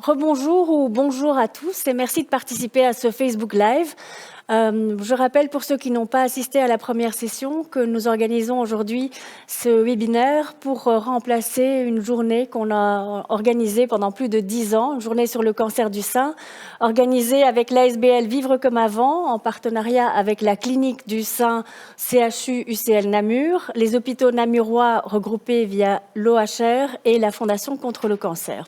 Rebonjour ou bonjour à tous et merci de participer à ce Facebook Live. Je rappelle pour ceux qui n'ont pas assisté à la première session que nous organisons aujourd'hui ce webinaire pour remplacer une journée qu'on a organisée pendant plus de 10 ans, une journée sur le cancer du sein, organisée avec l'ASBL Vivre comme avant, en partenariat avec la clinique du sein CHU UCL Namur, les hôpitaux namurois regroupés via l'OHR et la Fondation contre le cancer.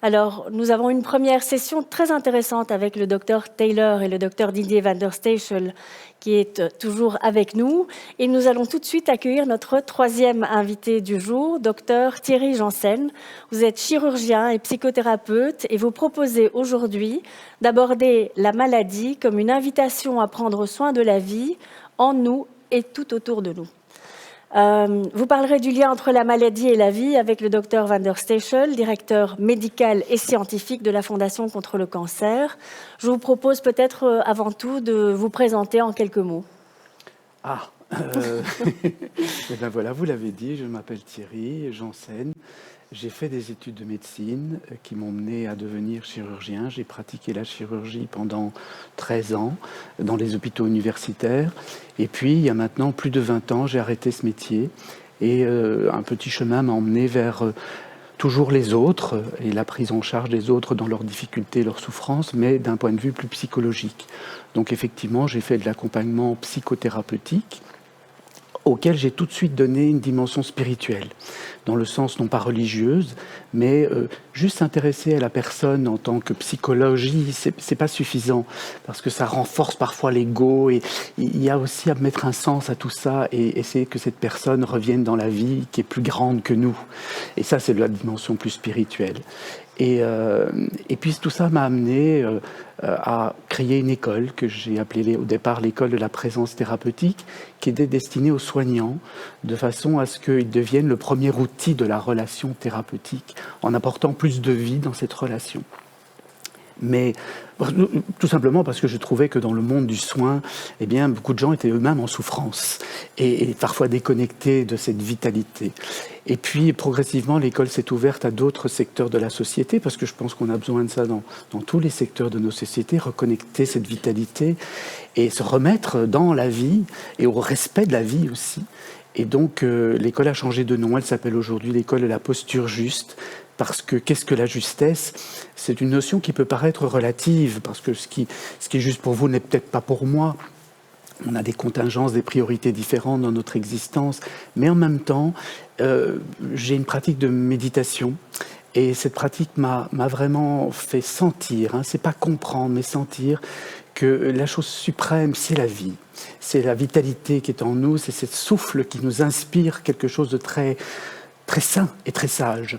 Alors, nous avons une première session très intéressante avec le docteur Taylor et le docteur Didier van der Stachel, qui est toujours avec nous. Et nous allons tout de suite accueillir notre troisième invité du jour, docteur Thierry Janssen. Vous êtes chirurgien et psychothérapeute et vous proposez aujourd'hui d'aborder la maladie comme une invitation à prendre soin de la vie en nous et tout autour de nous. Vous parlerez du lien entre la maladie et la vie avec le docteur van der Stachel, directeur médical et scientifique de la Fondation contre le cancer. Je vous propose peut-être avant tout de vous présenter en quelques mots. Et ben voilà, vous l'avez dit, je m'appelle Thierry Janssen. J'ai fait des études de médecine qui m'ont mené à devenir chirurgien. J'ai pratiqué la chirurgie pendant 13 ans dans les hôpitaux universitaires. Et puis, il y a maintenant plus de 20 ans, j'ai arrêté ce métier. Et un petit chemin m'a emmené vers toujours les autres et la prise en charge des autres dans leurs difficultés, leurs souffrances, mais d'un point de vue plus psychologique. Donc effectivement, j'ai fait de l'accompagnement psychothérapeutique auquel j'ai tout de suite donné une dimension spirituelle, dans le sens non pas religieuse, mais juste s'intéresser à la personne en tant que psychologie, c'est pas suffisant, parce que ça renforce parfois l'ego, et il y a aussi à mettre un sens à tout ça, et essayer que cette personne revienne dans la vie qui est plus grande que nous. Et ça, c'est de la dimension plus spirituelle. Et puis tout ça m'a amené à créer une école que j'ai appelée au départ l'école de la présence thérapeutique, qui était destinée aux soignants, de façon à ce qu'ils deviennent le premier outil de la relation thérapeutique, en apportant plus de vie dans cette relation. Mais tout simplement parce que je trouvais que dans le monde du soin, eh bien, beaucoup de gens étaient eux-mêmes en souffrance et parfois déconnectés de cette vitalité. Et puis, progressivement, l'école s'est ouverte à d'autres secteurs de la société, parce que je pense qu'on a besoin de ça dans tous les secteurs de nos sociétés, reconnecter cette vitalité et se remettre dans la vie et au respect de la vie aussi. Et donc, l'école a changé de nom, elle s'appelle aujourd'hui l'école de la posture juste, parce que qu'est-ce que la justesse ? C'est une notion qui peut paraître relative, parce que ce qui est juste pour vous n'est peut-être pas pour moi. On a des contingences, des priorités différentes dans notre existence, mais en même temps, j'ai une pratique de méditation, et cette pratique m'a vraiment fait sentir, c'est pas comprendre, mais sentir que la chose suprême, c'est la vie, c'est la vitalité qui est en nous, c'est ce souffle qui nous inspire quelque chose de très, très sain et très sage.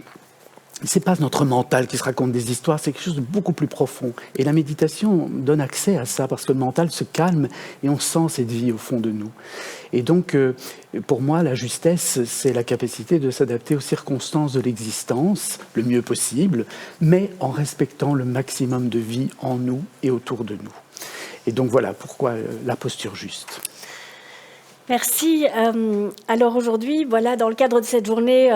C'est pas notre mental qui se raconte des histoires, c'est quelque chose de beaucoup plus profond. Et la méditation donne accès à ça, parce que le mental se calme et on sent cette vie au fond de nous. Et donc, pour moi, la justesse, c'est la capacité de s'adapter aux circonstances de l'existence, le mieux possible, mais en respectant le maximum de vie en nous et autour de nous. Et donc voilà pourquoi la posture juste. Merci. Alors aujourd'hui, voilà, dans le cadre de cette journée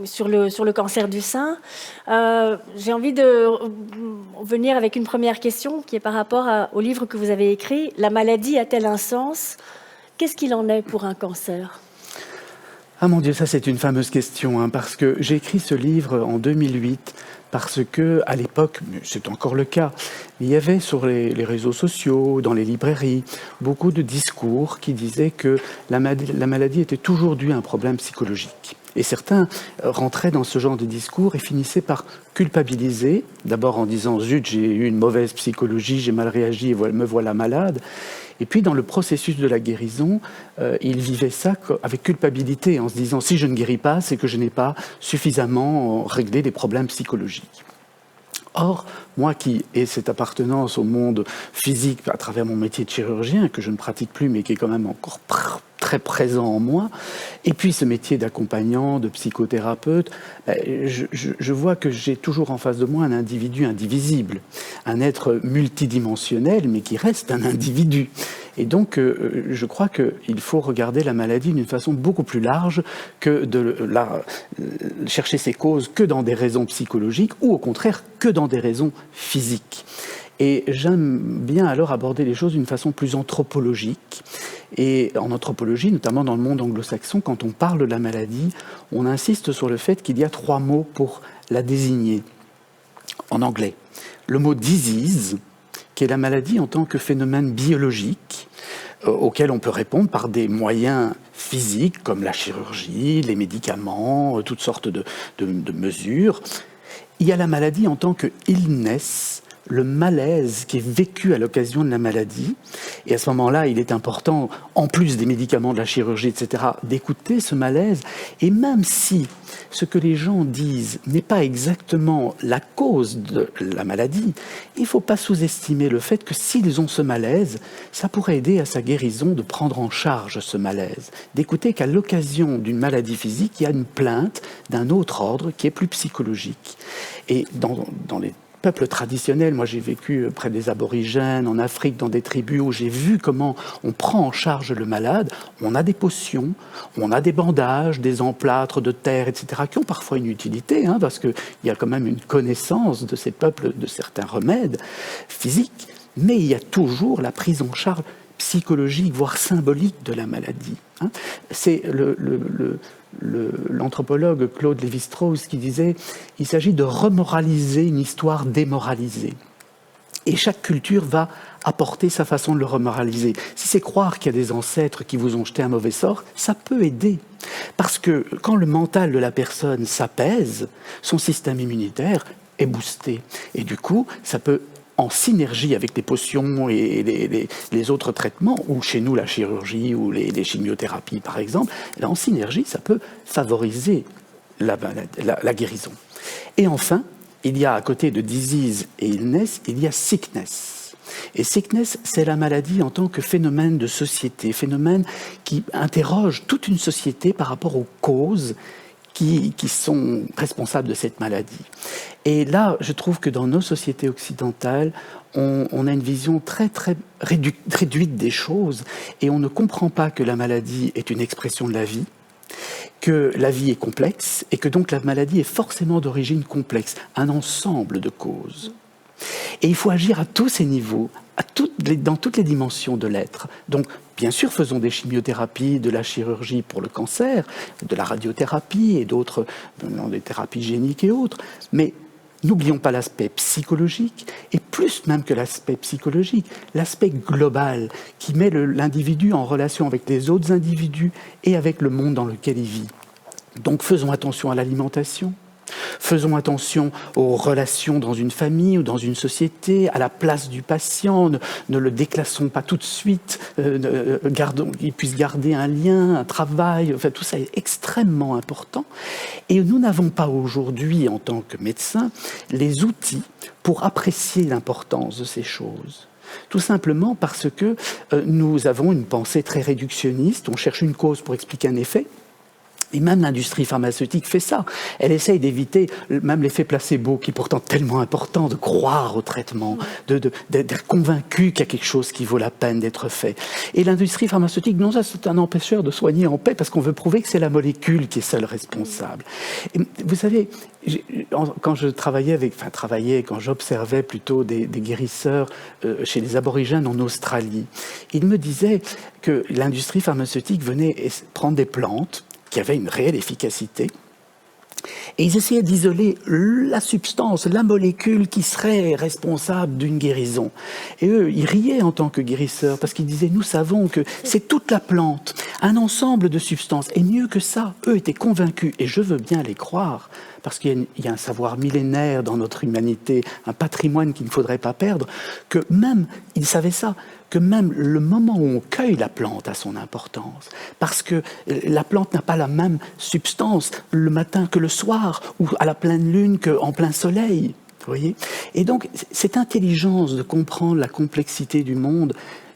sur le cancer du sein, j'ai envie de venir avec une première question qui est par rapport au livre que vous avez écrit. La maladie a-t-elle un sens ? Qu'est-ce qu'il en est pour un cancer ? Ah mon Dieu, ça c'est une fameuse question, parce que j'ai écrit ce livre en 2008, parce que à l'époque, c'est encore le cas, il y avait sur les réseaux sociaux, dans les librairies, beaucoup de discours qui disaient que la maladie était toujours due à un problème psychologique. Et certains rentraient dans ce genre de discours et finissaient par culpabiliser, d'abord en disant « zut, j'ai eu une mauvaise psychologie, j'ai mal réagi et me voilà malade ». Et puis dans le processus de la guérison, ils vivaient ça avec culpabilité, en se disant « si je ne guéris pas, c'est que je n'ai pas suffisamment réglé les problèmes psychologiques ». Or, moi qui ai cette appartenance au monde physique à travers mon métier de chirurgien, que je ne pratique plus mais qui est quand même encore très présent en moi, et puis ce métier d'accompagnant, de psychothérapeute, je vois que j'ai toujours en face de moi un individu indivisible, un être multidimensionnel mais qui reste un individu. Et donc, je crois qu'il faut regarder la maladie d'une façon beaucoup plus large que de chercher ses causes que dans des raisons psychologiques ou au contraire que dans des raisons physiques. Et j'aime bien alors aborder les choses d'une façon plus anthropologique. Et en anthropologie, notamment dans le monde anglo-saxon, quand on parle de la maladie, on insiste sur le fait qu'il y a 3 mots pour la désigner en anglais. Le mot « disease », qui est la maladie en tant que phénomène biologique, auquel on peut répondre par des moyens physiques, comme la chirurgie, les médicaments, toutes sortes de mesures. Il y a la maladie en tant que « illness », le malaise qui est vécu à l'occasion de la maladie. Et à ce moment-là, il est important, en plus des médicaments, de la chirurgie, etc., d'écouter ce malaise. Et même si ce que les gens disent n'est pas exactement la cause de la maladie, il ne faut pas sous-estimer le fait que s'ils ont ce malaise, ça pourrait aider à sa guérison de prendre en charge ce malaise, d'écouter qu'à l'occasion d'une maladie physique, il y a une plainte d'un autre ordre qui est plus psychologique. Et dans les peuples traditionnels, moi j'ai vécu près des aborigènes, en Afrique, dans des tribus où j'ai vu comment on prend en charge le malade. On a des potions, on a des bandages, des emplâtres de terre, etc., qui ont parfois une utilité, parce qu'il y a quand même une connaissance de ces peuples, de certains remèdes physiques, mais il y a toujours la prise en charge psychologique, voire symbolique de la maladie. C'est l'anthropologue Claude Lévi-Strauss qui disait « Il s'agit de remoraliser une histoire démoralisée ». Et chaque culture va apporter sa façon de le remoraliser. Si c'est croire qu'il y a des ancêtres qui vous ont jeté un mauvais sort, ça peut aider. Parce que quand le mental de la personne s'apaise, son système immunitaire est boosté. Et du coup, ça peut, en synergie avec les potions et les autres traitements, ou chez nous la chirurgie ou les chimiothérapies par exemple, là, en synergie, ça peut favoriser la guérison. Et enfin, il y a à côté de disease et illness, il y a sickness. Et sickness, c'est la maladie en tant que phénomène de société, phénomène qui interroge toute une société par rapport aux causes qui sont responsables de cette maladie. Et là, je trouve que dans nos sociétés occidentales, on a une vision très, très réduite des choses et on ne comprend pas que la maladie est une expression de la vie, que la vie est complexe et que donc la maladie est forcément d'origine complexe, un ensemble de causes. Et il faut agir à tous ces niveaux, dans toutes les dimensions de l'être. Donc, bien sûr, faisons des chimiothérapies, de la chirurgie pour le cancer, de la radiothérapie et d'autres, des thérapies géniques et autres, mais n'oublions pas l'aspect psychologique, et plus même que l'aspect psychologique, l'aspect global qui met l'individu en relation avec les autres individus et avec le monde dans lequel il vit. Donc faisons attention à l'alimentation, faisons attention aux relations dans une famille ou dans une société, à la place du patient, ne le déclassons pas tout de suite, qu'il puisse garder un lien, un travail, enfin tout ça est extrêmement important. Et nous n'avons pas aujourd'hui, en tant que médecins, les outils pour apprécier l'importance de ces choses. Tout simplement parce que nous avons une pensée très réductionniste, on cherche une cause pour expliquer un effet. Et même l'industrie pharmaceutique fait ça. Elle essaye d'éviter même l'effet placebo, qui est pourtant tellement important, de croire au traitement, d'être convaincu qu'il y a quelque chose qui vaut la peine d'être fait. Et l'industrie pharmaceutique, non, ça c'est un empêcheur de soigner en paix, parce qu'on veut prouver que c'est la molécule qui est seule responsable. Et vous savez, quand je quand j'observais plutôt des guérisseurs chez les aborigènes en Australie, ils me disaient que l'industrie pharmaceutique venait prendre des plantes qui avaient une réelle efficacité, et ils essayaient d'isoler la substance, la molécule qui serait responsable d'une guérison. Et eux, ils riaient en tant que guérisseurs, parce qu'ils disaient, nous savons que c'est toute la plante, un ensemble de substances, et mieux que ça, eux étaient convaincus, et je veux bien les croire, parce qu'il y a un savoir millénaire dans notre humanité, un patrimoine qu'il ne faudrait pas perdre, que même, ils savaient ça, que même le moment où on cueille la plante a son importance. Parce que la plante n'a pas la même substance le matin que le soir, ou à la pleine lune qu'en plein soleil. Vous voyez ? Et donc, cette intelligence de comprendre la complexité du monde,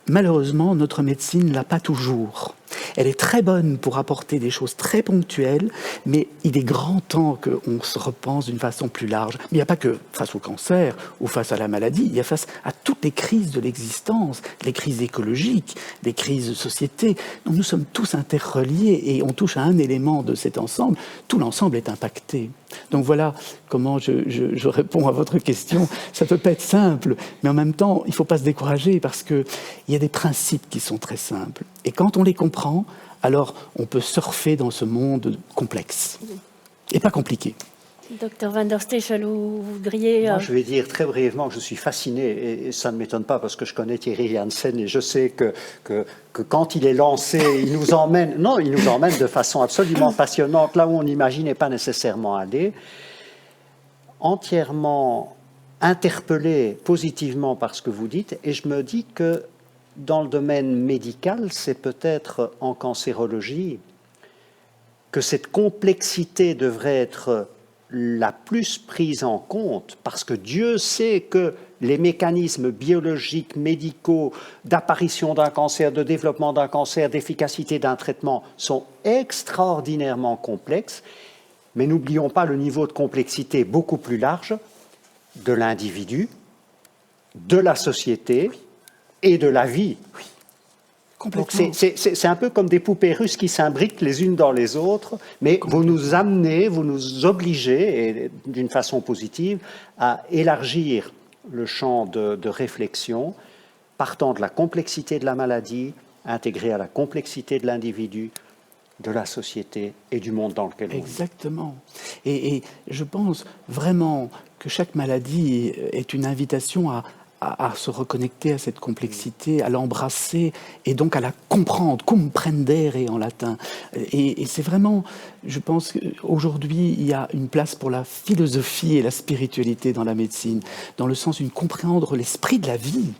malheureusement, notre médecine ne l'a pas toujours. Elle est très bonne pour apporter des choses très ponctuelles, mais il est grand temps qu'on se repense d'une façon plus large. Mais il n'y a pas que face au cancer ou face à la maladie, il y a face à toutes les crises de l'existence, les crises écologiques, les crises de société. Donc nous sommes tous interreliés et on touche à un élément de cet ensemble. Tout l'ensemble est impacté. Donc voilà comment je réponds à votre question. Ça ne peut pas être simple, mais en même temps, il ne faut pas se décourager parce qu'il y a des principes qui sont très simples. Et quand on les comprend, alors on peut surfer dans ce monde complexe et pas compliqué. Docteur Van der Stechel, vous voudriez... Moi, je vais dire très brièvement que je suis fasciné, et ça ne m'étonne pas parce que je connais Thierry Janssen et je sais que quand il est lancé, il nous emmène de façon absolument passionnante, là où on n'imaginait pas nécessairement aller, entièrement interpellé positivement par ce que vous dites, et je me dis que dans le domaine médical, c'est peut-être en cancérologie que cette complexité devrait être la plus prise en compte, parce que Dieu sait que les mécanismes biologiques, médicaux, d'apparition d'un cancer, de développement d'un cancer, d'efficacité d'un traitement sont extraordinairement complexes, mais n'oublions pas le niveau de complexité beaucoup plus large de l'individu, de la société et de la vie. Donc c'est un peu comme des poupées russes qui s'imbriquent les unes dans les autres, mais vous nous amenez, vous nous obligez, et d'une façon positive, à élargir le champ de réflexion, partant de la complexité de la maladie, intégrée à la complexité de l'individu, de la société et du monde dans lequel on vit. Exactement. Et je pense vraiment que chaque maladie est une invitation à se reconnecter à cette complexité, à l'embrasser et donc à la comprendre, comprendere en latin. Et c'est vraiment, je pense qu'aujourd'hui, il y a une place pour la philosophie et la spiritualité dans la médecine, dans le sens d'une comprendre l'esprit de la vie.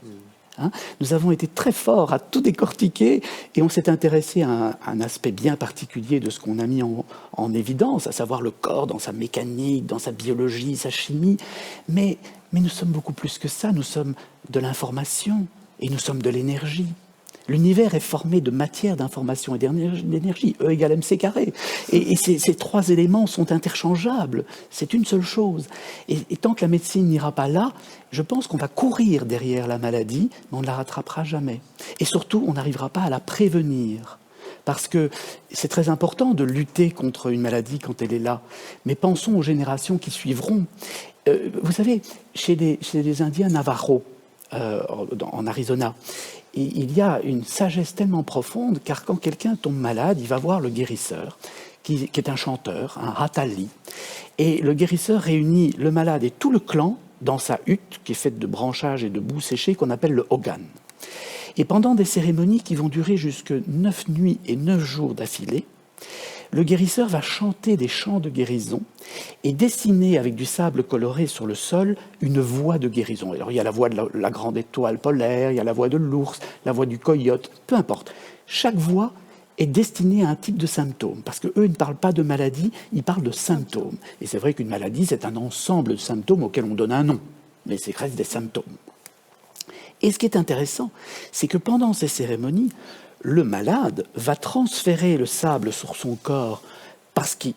Nous avons été très forts à tout décortiquer et on s'est intéressé à un aspect bien particulier de ce qu'on a mis en évidence, à savoir le corps dans sa mécanique, dans sa biologie, sa chimie. Mais nous sommes beaucoup plus que ça, nous sommes de l'information et nous sommes de l'énergie. L'univers est formé de matière, d'information et d'énergie, E égale mc carré. Et ces trois éléments sont interchangeables, c'est une seule chose. Et tant que la médecine n'ira pas là, je pense qu'on va courir derrière la maladie, mais on ne la rattrapera jamais. Et surtout, on n'arrivera pas à la prévenir. Parce que c'est très important de lutter contre une maladie quand elle est là. Mais pensons aux générations qui suivront. Vous savez, chez les Indiens Navajo, en Arizona, il y a une sagesse tellement profonde, car quand quelqu'un tombe malade, il va voir le guérisseur, qui est un chanteur, un ratali. Et le guérisseur réunit le malade et tout le clan dans sa hutte, qui est faite de branchages et de boue séchée, qu'on appelle le hogan. Et pendant des cérémonies qui vont durer jusque 9 nuits et 9 jours d'affilée, le guérisseur va chanter des chants de guérison et dessiner avec du sable coloré sur le sol une voix de guérison. Alors il y a la voix de la grande étoile polaire, il y a la voix de l'ours, la voix du coyote, peu importe. Chaque voix est destinée à un type de symptôme, parce qu'eux ne parlent pas de maladie, ils parlent de symptômes. Et c'est vrai qu'une maladie, c'est un ensemble de symptômes auxquels on donne un nom, mais c'est reste des symptômes. Et ce qui est intéressant, c'est que pendant ces cérémonies, le malade va transférer le sable sur son corps parce qu'il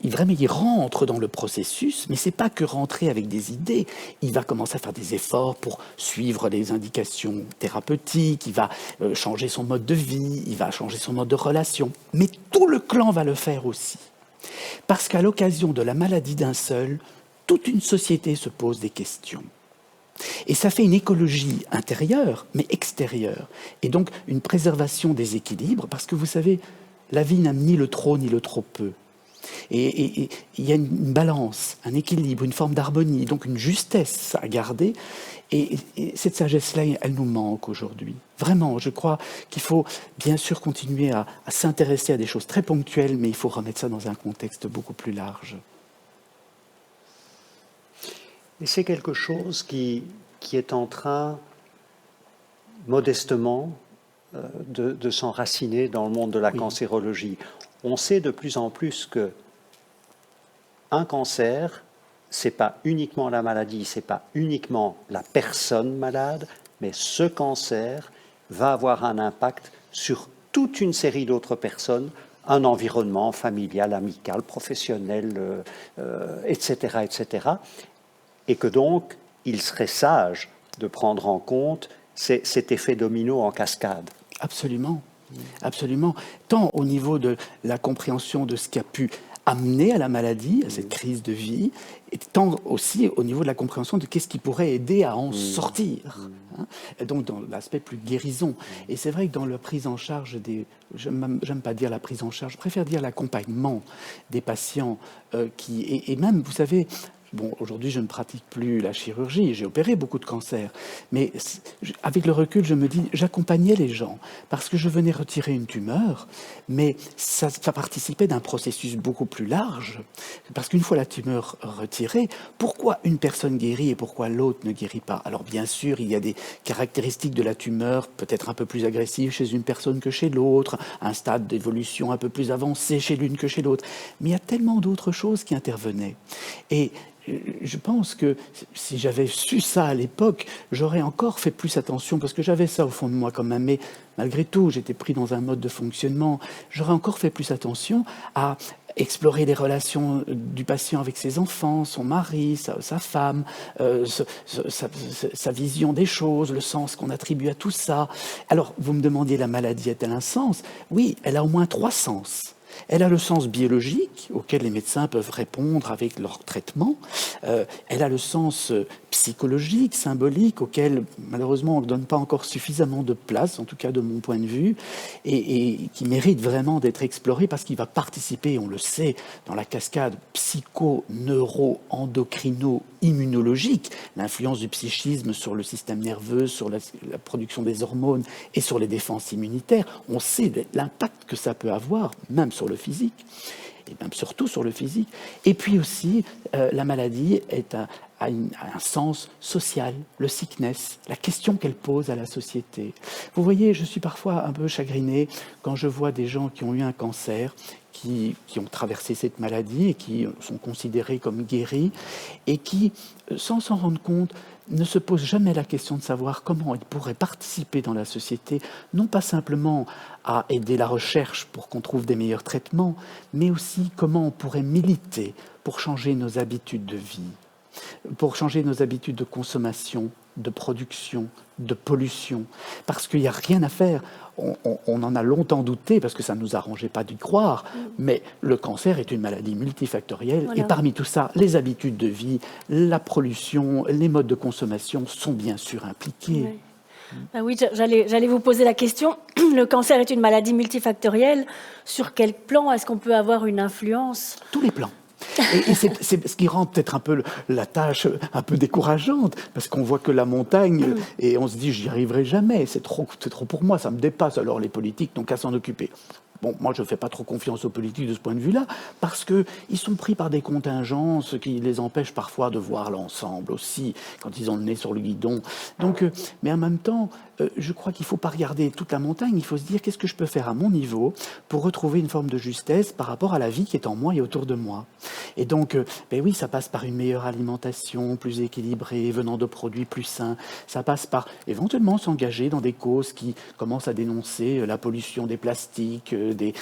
rentre dans le processus, mais ce n'est pas que rentrer avec des idées. Il va commencer à faire des efforts pour suivre les indications thérapeutiques, il va changer son mode de vie, il va changer son mode de relation. Mais tout le clan va le faire aussi. Parce qu'à l'occasion de la maladie d'un seul, toute une société se pose des questions. Et ça fait une écologie intérieure, mais extérieure. Et donc une préservation des équilibres, parce que vous savez, la vie n'aime ni le trop ni le trop peu. Et il y a une balance, un équilibre, une forme d'harmonie, donc une justesse à garder. Et cette sagesse-là, elle nous manque aujourd'hui. Vraiment, je crois qu'il faut bien sûr continuer à s'intéresser à des choses très ponctuelles, mais il faut remettre ça dans un contexte beaucoup plus large. Et c'est quelque chose qui est en train, modestement, de s'enraciner dans le monde de la cancérologie. On sait de plus en plus que un cancer, ce n'est pas uniquement la maladie, ce n'est pas uniquement la personne malade, mais ce cancer va avoir un impact sur toute une série d'autres personnes un environnement familial, amical, professionnel, etc., etc. Et que donc, il serait sage de prendre en compte cet effet domino en cascade. Absolument, absolument. Tant au niveau de la compréhension de ce qui a pu amener à la maladie, à cette crise de vie, et tant aussi au niveau de la compréhension de qu'est-ce qui pourrait aider à en sortir. Hein, et donc dans l'aspect plus guérison. Et c'est vrai que dans la prise en charge j'aime pas dire la prise en charge, je préfère dire l'accompagnement des patients et même, vous savez, bon, aujourd'hui, je ne pratique plus la chirurgie, j'ai opéré beaucoup de cancers, mais avec le recul, je me dis, j'accompagnais les gens parce que je venais retirer une tumeur, mais ça participait d'un processus beaucoup plus large, parce qu'une fois la tumeur retirée, pourquoi une personne guérit et pourquoi l'autre ne guérit pas? Alors bien sûr, il y a des caractéristiques de la tumeur peut-être un peu plus agressives chez une personne que chez l'autre, un stade d'évolution un peu plus avancé chez l'une que chez l'autre, mais il y a tellement d'autres choses qui intervenaient. Et je pense que si j'avais su ça à l'époque, j'aurais encore fait plus attention, parce que j'avais ça au fond de moi quand même, mais malgré tout, j'étais pris dans un mode de fonctionnement, j'aurais encore fait plus attention à explorer les relations du patient avec ses enfants, son mari, sa femme, sa vision des choses, le sens qu'on attribue à tout ça. Alors, vous me demandiez, la maladie a-t-elle un sens? Oui, elle a au moins 3 sens. Elle a le sens biologique, auquel les médecins peuvent répondre avec leur traitement. Elle a le sens psychologique, symbolique, auquel malheureusement on ne donne pas encore suffisamment de place, en tout cas de mon point de vue, et qui mérite vraiment d'être exploré parce qu'il va participer, on le sait, dans la cascade psycho-neuro-endocrino-immunologique, l'influence du psychisme sur le système nerveux, sur la production des hormones et sur les défenses immunitaires. On sait l'impact que ça peut avoir, même sur le physique, et même surtout sur le physique. Et puis aussi, la maladie a un sens social, le sickness, la question qu'elle pose à la société. Vous voyez, je suis parfois un peu chagriné quand je vois des gens qui ont eu un cancer, qui ont traversé cette maladie et qui sont considérés comme guéris, et qui, sans s'en rendre compte, ne se posent jamais la question de savoir comment ils pourraient participer dans la société, non pas simplement à aider la recherche pour qu'on trouve des meilleurs traitements, mais aussi comment on pourrait militer pour changer nos habitudes de vie, pour changer nos habitudes de consommation, de production, de pollution, parce qu'il n'y a rien à faire. On en a longtemps douté, parce que ça ne nous arrangeait pas d'y croire, mais le cancer est une maladie multifactorielle, voilà. Et parmi tout ça, les habitudes de vie, la pollution, les modes de consommation sont bien sûr impliqués. Oui. Ben oui, j'allais vous poser la question. Le cancer est une maladie multifactorielle. Sur quel plan est-ce qu'on peut avoir une influence? Tous les plans. Et c'est ce qui rend peut-être un peu la tâche un peu décourageante, parce qu'on voit que la montagne, et on se dit, j'y arriverai jamais, c'est trop pour moi, ça me dépasse, alors les politiques n'ont qu'à s'en occuper. Bon, moi, je ne fais pas trop confiance aux politiques de ce point de vue-là, parce qu'ils sont pris par des contingences qui les empêchent parfois de voir l'ensemble aussi, quand ils ont le nez sur le guidon. Donc, mais en même temps, je crois qu'il ne faut pas regarder toute la montagne, il faut se dire qu'est-ce que je peux faire à mon niveau pour retrouver une forme de justesse par rapport à la vie qui est en moi et autour de moi. Et donc, ben oui, ça passe par une meilleure alimentation, plus équilibrée, venant de produits plus sains. Ça passe par éventuellement s'engager dans des causes qui commencent à dénoncer la pollution des plastiques, des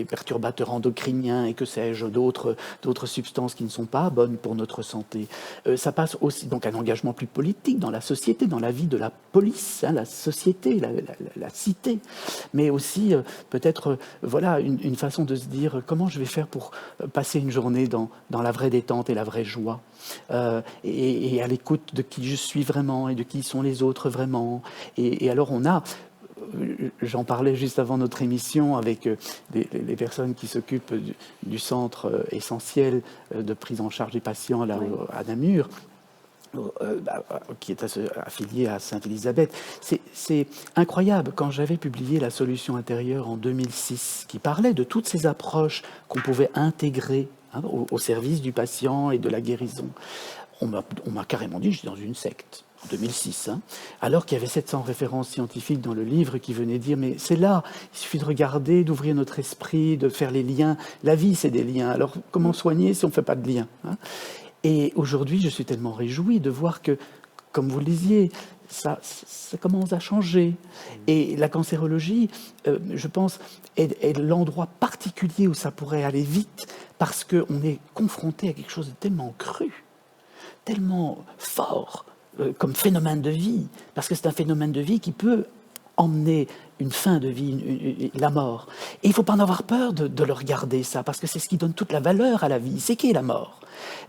perturbateurs endocriniens et que sais-je, d'autres substances qui ne sont pas bonnes pour notre santé. Ça passe aussi donc un engagement plus politique dans la société, dans la vie de la police, hein, la société, la cité, mais aussi peut-être voilà une façon de se dire comment je vais faire pour passer une journée dans la vraie détente et la vraie joie, et à l'écoute de qui je suis vraiment et de qui sont les autres vraiment. Et alors j'en parlais juste avant notre émission avec les personnes qui s'occupent du centre essentiel de prise en charge des patients là, à Namur, qui est affilié à Sainte-Élisabeth. C'est incroyable. Quand j'avais publié La solution intérieure en 2006, qui parlait de toutes ces approches qu'on pouvait intégrer au service du patient et de la guérison, on m'a carrément dit que j'étais dans une secte. En 2006, alors qu'il y avait 700 références scientifiques dans le livre qui venaient dire mais c'est là, il suffit de regarder, d'ouvrir notre esprit, de faire les liens. La vie, c'est des liens. Alors comment soigner si on ne fait pas de liens, Et aujourd'hui, je suis tellement réjoui de voir que, comme vous le disiez, ça commence à changer. Et la cancérologie, je pense, est l'endroit particulier où ça pourrait aller vite, parce qu'on est confronté à quelque chose de tellement cru, tellement fort, comme phénomène de vie, parce que c'est un phénomène de vie qui peut emmener une fin de vie, la mort. Et il ne faut pas en avoir peur de le regarder, ça, parce que c'est ce qui donne toute la valeur à la vie. C'est qu'est la mort.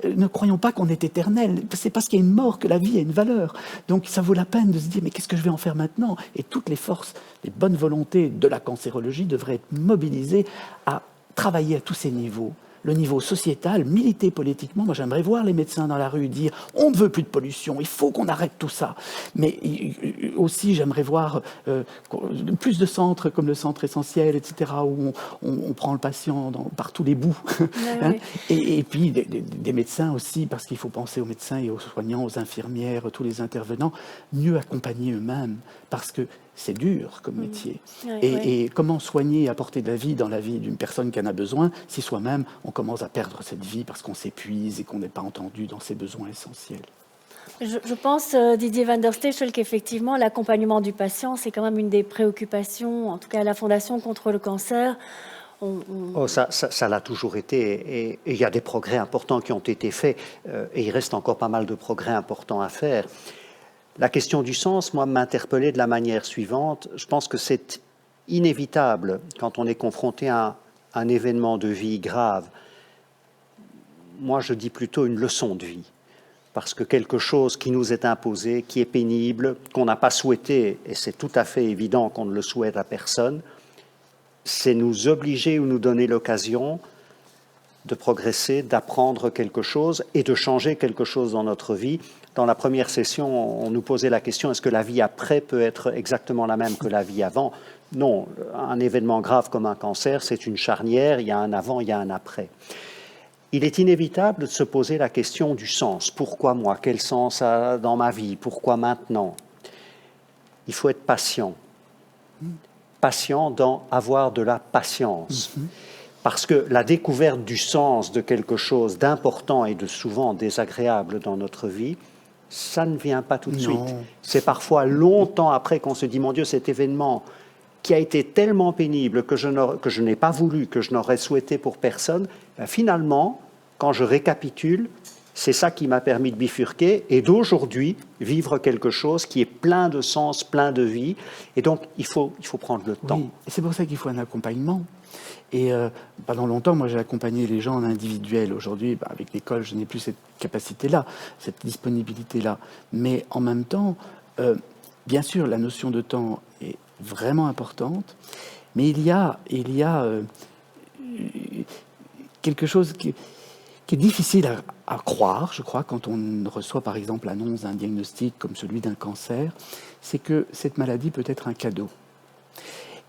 Ne croyons pas qu'on est éternel. C'est parce qu'il y a une mort que la vie a une valeur. Donc ça vaut la peine de se dire, mais qu'est-ce que je vais en faire maintenant? Et toutes les forces, les bonnes volontés de la cancérologie devraient être mobilisées à travailler à tous ces niveaux. Le niveau sociétal, militer politiquement. Moi, j'aimerais voir les médecins dans la rue dire « on ne veut plus de pollution, il faut qu'on arrête tout ça ». Mais aussi, j'aimerais voir plus de centres comme le centre essentiel, etc., où on prend le patient par tous les bouts. Ouais. Et puis, des médecins aussi, parce qu'il faut penser aux médecins et aux soignants, aux infirmières, tous les intervenants, mieux accompagner eux-mêmes, parce que c'est dur comme métier. Et comment soigner et apporter de la vie dans la vie d'une personne qui en a besoin si soi-même on commence à perdre cette vie parce qu'on s'épuise et qu'on n'est pas entendu dans ses besoins essentiels. Je pense, Didier van der Stechel, qu'effectivement, l'accompagnement du patient, c'est quand même une des préoccupations, en tout cas à la Fondation contre le cancer. Ça l'a toujours été, et il y a des progrès importants qui ont été faits, et il reste encore pas mal de progrès importants à faire. La question du sens, moi, m'interpellait de la manière suivante. Je pense que c'est inévitable quand on est confronté à un événement de vie grave. Moi, je dis plutôt une leçon de vie. Parce que quelque chose qui nous est imposé, qui est pénible, qu'on n'a pas souhaité, et c'est tout à fait évident qu'on ne le souhaite à personne, c'est nous obliger ou nous donner l'occasion de progresser, d'apprendre quelque chose et de changer quelque chose dans notre vie. Dans la première session, on nous posait la question, est-ce que la vie après peut être exactement la même que la vie avant? Non, un événement grave comme un cancer, c'est une charnière, il y a un avant, il y a un après. Il est inévitable de se poser la question du sens. Pourquoi moi? Quel sens a dans ma vie? Pourquoi maintenant? Il faut être patient. Patient dans avoir de la patience. Parce que la découverte du sens de quelque chose d'important et de souvent désagréable dans notre vie, ça ne vient pas tout de suite. C'est parfois longtemps après qu'on se dit, mon Dieu, cet événement qui a été tellement pénible que je n'ai pas voulu, que je n'aurais souhaité pour personne, ben finalement, quand je récapitule, c'est ça qui m'a permis de bifurquer et d'aujourd'hui vivre quelque chose qui est plein de sens, plein de vie. Et donc, il faut prendre le temps. Oui, et c'est pour ça qu'il faut un accompagnement. Et pendant longtemps, moi, j'ai accompagné les gens en individuel. Aujourd'hui, avec l'école, je n'ai plus cette capacité-là, cette disponibilité-là. Mais en même temps, bien sûr, la notion de temps est vraiment importante. Mais il y a quelque chose qui est difficile à croire, je crois, quand on reçoit, par exemple, l'annonce d'un diagnostic comme celui d'un cancer, c'est que cette maladie peut être un cadeau.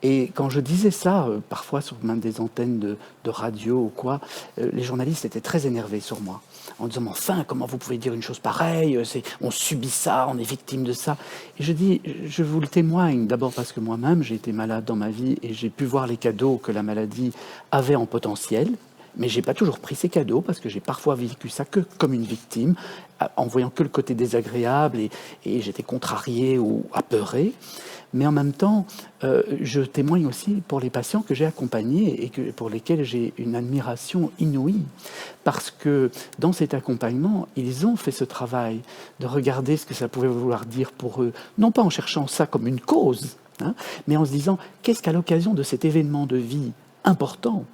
Et quand je disais ça, parfois sur même des antennes de radio ou quoi, les journalistes étaient très énervés sur moi, en disant « Enfin, comment vous pouvez dire une chose pareille? On subit ça, on est victime de ça. » Et je dis, je vous le témoigne, d'abord parce que moi-même, j'ai été malade dans ma vie et j'ai pu voir les cadeaux que la maladie avait en potentiel. Mais je n'ai pas toujours pris ces cadeaux parce que j'ai parfois vécu ça que comme une victime, en voyant que le côté désagréable et j'étais contrarié ou apeuré. Mais en même temps, je témoigne aussi pour les patients que j'ai accompagnés et pour lesquels j'ai une admiration inouïe. Parce que dans cet accompagnement, ils ont fait ce travail de regarder ce que ça pouvait vouloir dire pour eux. Non pas en cherchant ça comme une cause, mais en se disant qu'est-ce qu'à l'occasion de cet événement de vie important,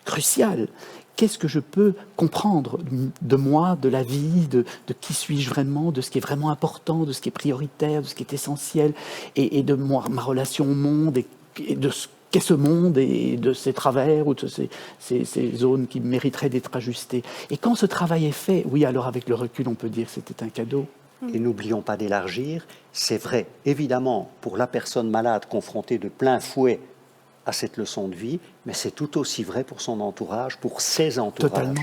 crucial, qu'est-ce que je peux comprendre de moi, de la vie, de qui suis-je vraiment, de ce qui est vraiment important, de ce qui est prioritaire, de ce qui est essentiel, et de ma relation au monde, et de ce qu'est ce monde, et de ses travers, ou de ces zones qui mériteraient d'être ajustées. Et quand ce travail est fait, oui, alors avec le recul, on peut dire que c'était un cadeau. Et n'oublions pas d'élargir, c'est vrai, évidemment, pour la personne malade confrontée de plein fouet à cette leçon de vie, mais c'est tout aussi vrai pour son entourage, pour ses entourages.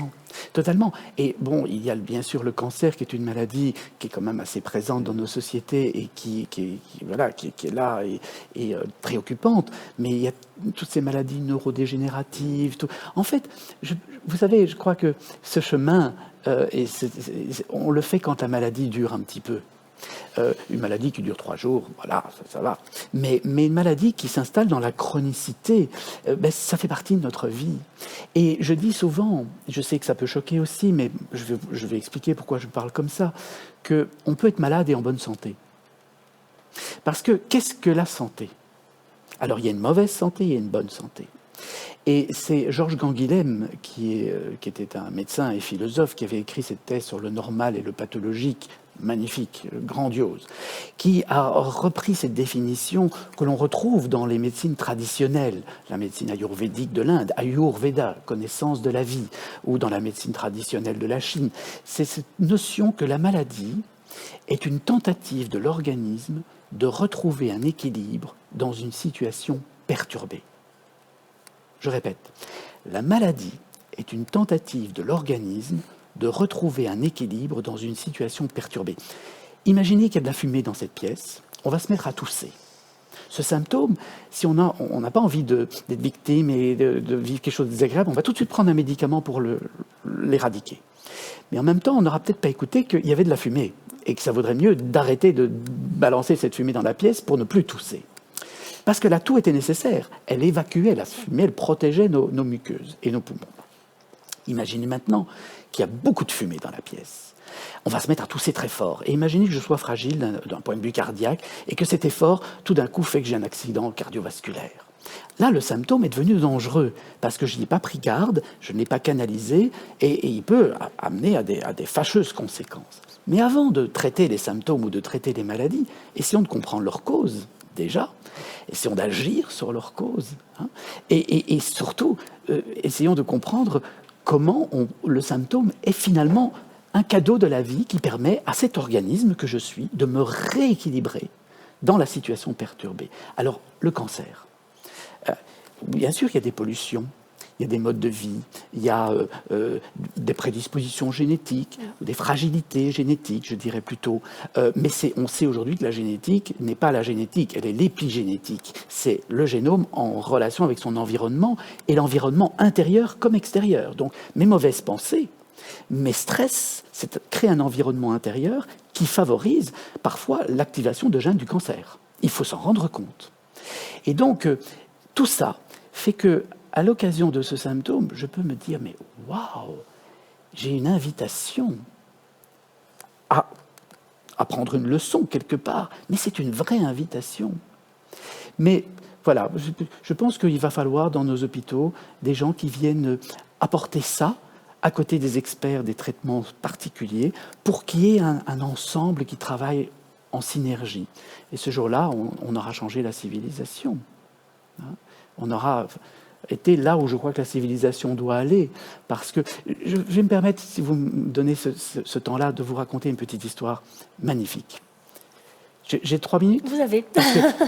Totalement. Et bon, il y a bien sûr le cancer, qui est une maladie qui est quand même assez présente dans nos sociétés et qui est là et préoccupante. Mais il y a toutes ces maladies neurodégénératives. En fait, vous savez, je crois que ce chemin, on le fait quand la maladie dure un petit peu. Une maladie qui dure 3 jours, voilà, ça va. Mais une maladie qui s'installe dans la chronicité, ça fait partie de notre vie. Et je dis souvent, je sais que ça peut choquer aussi, mais je vais expliquer pourquoi je parle comme ça, qu'on peut être malade et en bonne santé. Parce que qu'est-ce que la santé ? Alors il y a une mauvaise santé, il y a une bonne santé. Et c'est Georges Canguilhem, qui était un médecin et philosophe, qui avait écrit cette thèse sur le normal et le pathologique, magnifique, grandiose, qui a repris cette définition que l'on retrouve dans les médecines traditionnelles, la médecine ayurvédique de l'Inde, Ayurveda, connaissance de la vie, ou dans la médecine traditionnelle de la Chine. C'est cette notion que la maladie est une tentative de l'organisme de retrouver un équilibre dans une situation perturbée. Je répète, la maladie est une tentative de l'organisme de retrouver un équilibre dans une situation perturbée. Imaginez qu'il y a de la fumée dans cette pièce, on va se mettre à tousser. Ce symptôme, si on n'a pas envie d'être victime et de vivre quelque chose de désagréable, on va tout de suite prendre un médicament pour l'éradiquer. Mais en même temps, on n'aura peut-être pas écouté qu'il y avait de la fumée et que ça vaudrait mieux d'arrêter de balancer cette fumée dans la pièce pour ne plus tousser. Parce que la toux était nécessaire. Elle évacuait la fumée, elle protégeait nos muqueuses et nos poumons. Imaginez maintenant qu'il y a beaucoup de fumée dans la pièce. On va se mettre à tousser très fort. Et imaginez que je sois fragile d'un point de vue cardiaque et que cet effort, tout d'un coup, fait que j'ai un accident cardiovasculaire. Là, le symptôme est devenu dangereux parce que je n'y ai pas pris garde, je ne l'ai pas canalisé et il peut amener à des fâcheuses conséquences. Mais avant de traiter les symptômes ou de traiter les maladies, essayons de comprendre leur cause, déjà. Essayons d'agir sur leur cause. Et surtout, essayons de comprendre comment le symptôme est finalement un cadeau de la vie qui permet à cet organisme que je suis de me rééquilibrer dans la situation perturbée. Alors, le cancer. Bien sûr, il y a des pollutions, il y a des modes de vie, il y a des prédispositions génétiques, des fragilités génétiques, je dirais plutôt. Mais on sait aujourd'hui que la génétique n'est pas la génétique, elle est l'épigénétique. C'est le génome en relation avec son environnement, et l'environnement intérieur comme extérieur. Donc, mes mauvaises pensées, mes stress, c'est créer un environnement intérieur qui favorise parfois l'activation de gènes du cancer. Il faut s'en rendre compte. Et donc, tout ça fait que, à l'occasion de ce symptôme, je peux me dire, mais waouh, j'ai une invitation à prendre une leçon quelque part, mais c'est une vraie invitation. Mais voilà, je pense qu'il va falloir dans nos hôpitaux des gens qui viennent apporter ça à côté des experts des traitements particuliers pour qu'il y ait un ensemble qui travaille en synergie. Et ce jour-là, on aura changé la civilisation. On aura été là où je crois que la civilisation doit aller. Parce que je vais me permettre, si vous me donnez ce temps-là, de vous raconter une petite histoire magnifique. J'ai 3 minutes ? Vous avez.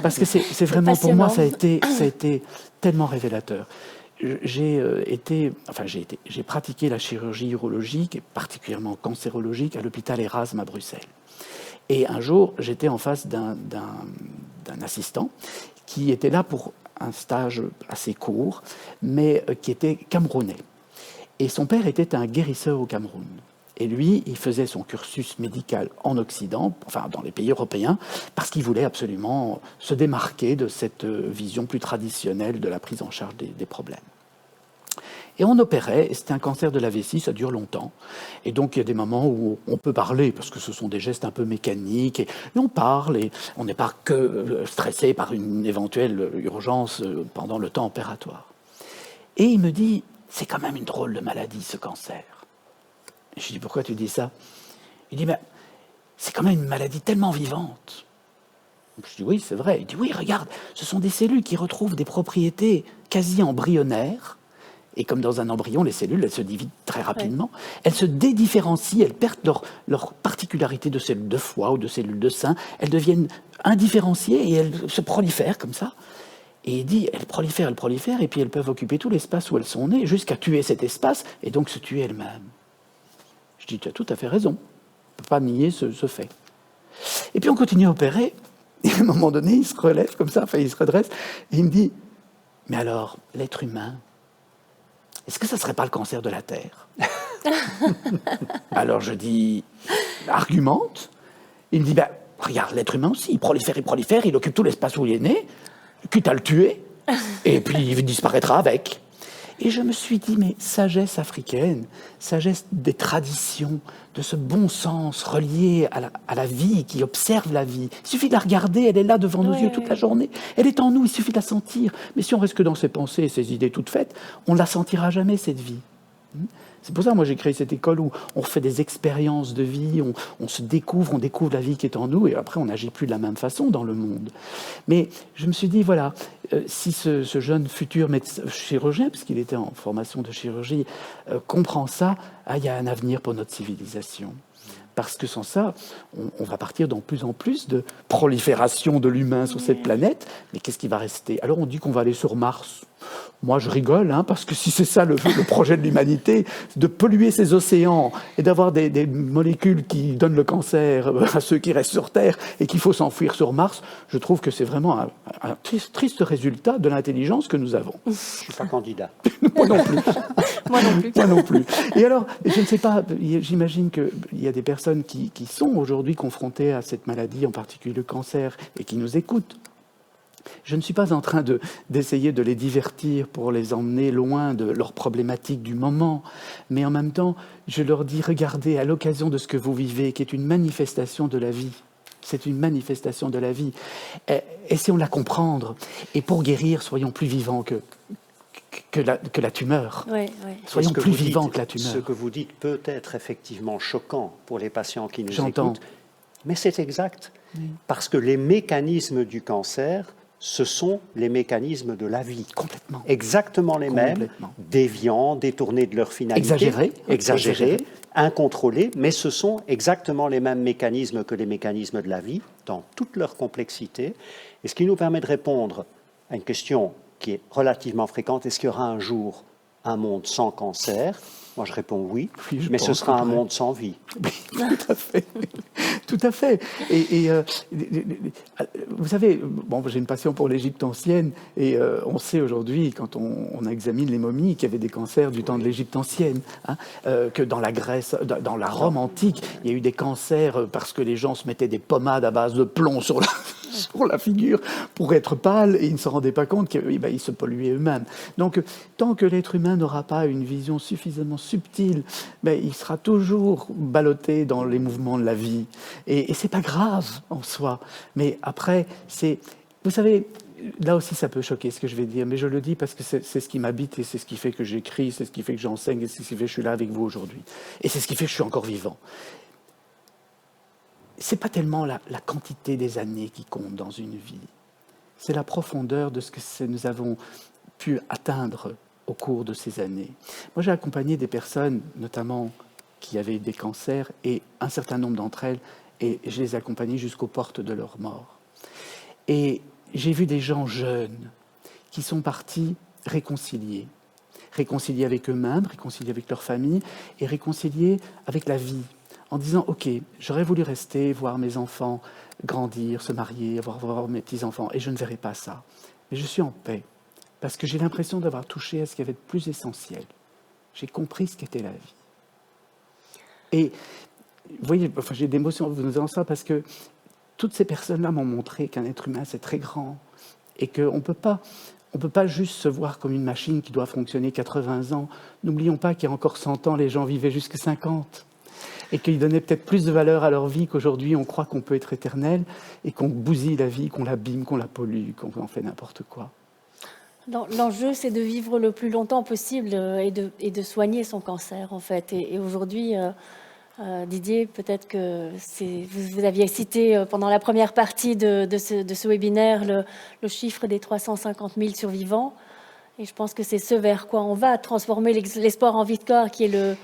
Parce que c'est vraiment, pour moi, ça a été tellement révélateur. J'ai pratiqué la chirurgie urologique, et particulièrement cancérologique, à l'hôpital Erasme à Bruxelles. Et un jour, j'étais en face d'un assistant qui était là pour un stage assez court, mais qui était camerounais. Et son père était un guérisseur au Cameroun. Et lui, il faisait son cursus médical en Occident, enfin dans les pays européens, parce qu'il voulait absolument se démarquer de cette vision plus traditionnelle de la prise en charge des problèmes. Et on opérait, et c'était un cancer de la vessie, ça dure longtemps. Et donc il y a des moments où on peut parler, parce que ce sont des gestes un peu mécaniques, et on parle, et on n'est pas que stressé par une éventuelle urgence pendant le temps opératoire. Et il me dit, c'est quand même une drôle de maladie, ce cancer. Et je dis, pourquoi tu dis ça ? Il dit, mais c'est quand même une maladie tellement vivante. Je dis, oui, c'est vrai. Il dit, oui, regarde, ce sont des cellules qui retrouvent des propriétés quasi embryonnaires. Et comme dans un embryon, les cellules, elles se divident très rapidement. Ouais. Elles se dédifférencient, elles perdent leur particularité de cellules de foie ou de cellules de sein. Elles deviennent indifférenciées et elles se prolifèrent comme ça. Et il dit, elles prolifèrent, et puis elles peuvent occuper tout l'espace où elles sont nées, jusqu'à tuer cet espace et donc se tuer elles-mêmes. Je dis, tu as tout à fait raison. On ne peut pas nier ce fait. Et puis on continue à opérer. Et à un moment donné, il se relève comme ça, enfin il se redresse, et il me dit, mais alors, l'être humain, est-ce que ça ne serait pas le cancer de la Terre ? Alors je dis, argumente. Il me dit, regarde, l'être humain aussi, il prolifère, il occupe tout l'espace où il est né, quitte à le tuer, et puis il disparaîtra avec. Et je me suis dit, mais sagesse africaine, sagesse des traditions, de ce bon sens relié à la vie, qui observe la vie. Il suffit de la regarder, elle est là devant nos yeux toute la journée. Elle est en nous, il suffit de la sentir. Mais si on reste que dans ses pensées et ses idées toutes faites, on ne la sentira jamais, cette vie. C'est pour ça que moi j'ai créé cette école où on fait des expériences de vie, on se découvre, on découvre la vie qui est en nous, et après on n'agit plus de la même façon dans le monde. Mais je me suis dit, voilà, si ce jeune futur chirurgien, puisqu'il était en formation de chirurgie, comprend ça, il y a un avenir pour notre civilisation. Parce que sans ça, on va partir dans plus en plus de prolifération de l'humain sur cette planète. Mais qu'est-ce qui va rester? Alors on dit qu'on va aller sur Mars. Moi, je rigole, parce que si c'est ça le projet de l'humanité, de polluer ces océans et d'avoir des molécules qui donnent le cancer à ceux qui restent sur Terre et qu'il faut s'enfuir sur Mars, je trouve que c'est vraiment un triste résultat de l'intelligence que nous avons. Je ne suis pas candidat. Moi non plus. Moi non plus. Moi non plus. Et alors, je ne sais pas, j'imagine qu'il y a des personnes qui sont aujourd'hui confrontées à cette maladie, en particulier le cancer, et qui nous écoutent. Je ne suis pas en train d'essayer de les divertir pour les emmener loin de leurs problématiques du moment, mais en même temps, je leur dis, regardez, à l'occasion de ce que vous vivez, qui est une manifestation de la vie, c'est une manifestation de la vie, essayons de la comprendre, et pour guérir, soyons plus vivants que la tumeur. Oui. Soyons plus vivants que la tumeur. Ce que vous dites peut être effectivement choquant pour les patients qui nous J'entends. écoutent, mais c'est exact, parce que les mécanismes du cancer, ce sont les mécanismes de la vie. Complètement. Exactement les mêmes, déviants, détournés de leur finalité. Exagérés, incontrôlés, mais ce sont exactement les mêmes mécanismes que les mécanismes de la vie, dans toute leur complexité. Et ce qui nous permet de répondre à une question qui est relativement fréquente, est-ce qu'il y aura un jour un monde sans cancer? Moi, je réponds oui, mais ce sera un monde sans vie. Oui, tout à fait. Tout à fait. Et vous savez, j'ai une passion pour l'Égypte ancienne, et on sait aujourd'hui, quand on examine les momies, qu'il y avait des cancers du temps de l'Égypte ancienne, que dans la Grèce, dans la Rome antique, il y a eu des cancers parce que les gens se mettaient des pommades à base de plomb sur la figure pour être pâle, et ils ne se rendaient pas compte qu'ils se polluaient eux-mêmes. Donc, tant que l'être humain n'aura pas une vision suffisamment subtile, il sera toujours ballotté dans les mouvements de la vie. Et c'est pas grave en soi. Mais après, vous savez, là aussi ça peut choquer ce que je vais dire, mais je le dis parce que c'est ce qui m'habite, et c'est ce qui fait que j'écris, c'est ce qui fait que j'enseigne, et c'est ce qui fait que je suis là avec vous aujourd'hui. Et c'est ce qui fait que je suis encore vivant. C'est pas tellement la quantité des années qui compte dans une vie. C'est la profondeur de ce que nous avons pu atteindre au cours de ces années. Moi, j'ai accompagné des personnes, notamment qui avaient des cancers, et un certain nombre d'entre elles, et je les ai accompagnées jusqu'aux portes de leur mort. Et j'ai vu des gens jeunes qui sont partis réconciliés avec eux-mêmes, réconciliés avec leur famille, et réconciliés avec la vie, en disant « Ok, j'aurais voulu rester, voir mes enfants grandir, se marier, voir mes petits-enfants, et je ne verrai pas ça. Mais je suis en paix, parce que j'ai l'impression d'avoir touché à ce qu'il y avait de plus essentiel. J'ai compris ce qu'était la vie. » Et vous voyez, j'ai des émotions en vous disant ça, parce que toutes ces personnes-là m'ont montré qu'un être humain, c'est très grand, et qu'on ne peut pas juste se voir comme une machine qui doit fonctionner 80 ans. N'oublions pas qu'il y a encore 100 ans, les gens vivaient jusqu'à 50. Et qu'ils donnaient peut-être plus de valeur à leur vie qu'aujourd'hui on croit qu'on peut être éternel, et qu'on bousille la vie, qu'on l'abîme, qu'on la pollue, qu'on en fait n'importe quoi. L'enjeu, c'est de vivre le plus longtemps possible et de soigner son cancer, en fait. Et aujourd'hui, Didier, peut-être que vous aviez cité pendant la première partie de ce webinaire le chiffre des 350 000 survivants. Et je pense que c'est ce vers quoi on va, transformer l'espoir en vie de corps, qui est le...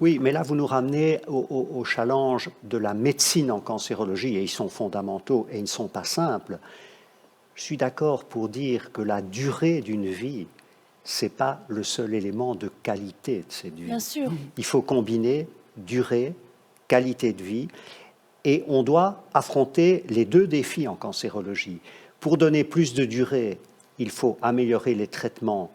Oui, mais là, vous nous ramenez au challenge de la médecine en cancérologie, et ils sont fondamentaux et ils ne sont pas simples. Je suis d'accord pour dire que la durée d'une vie, ce n'est pas le seul élément de qualité de cette vie. Bien sûr. Il faut combiner durée, qualité de vie, et on doit affronter les deux défis en cancérologie. Pour donner plus de durée, il faut améliorer les traitements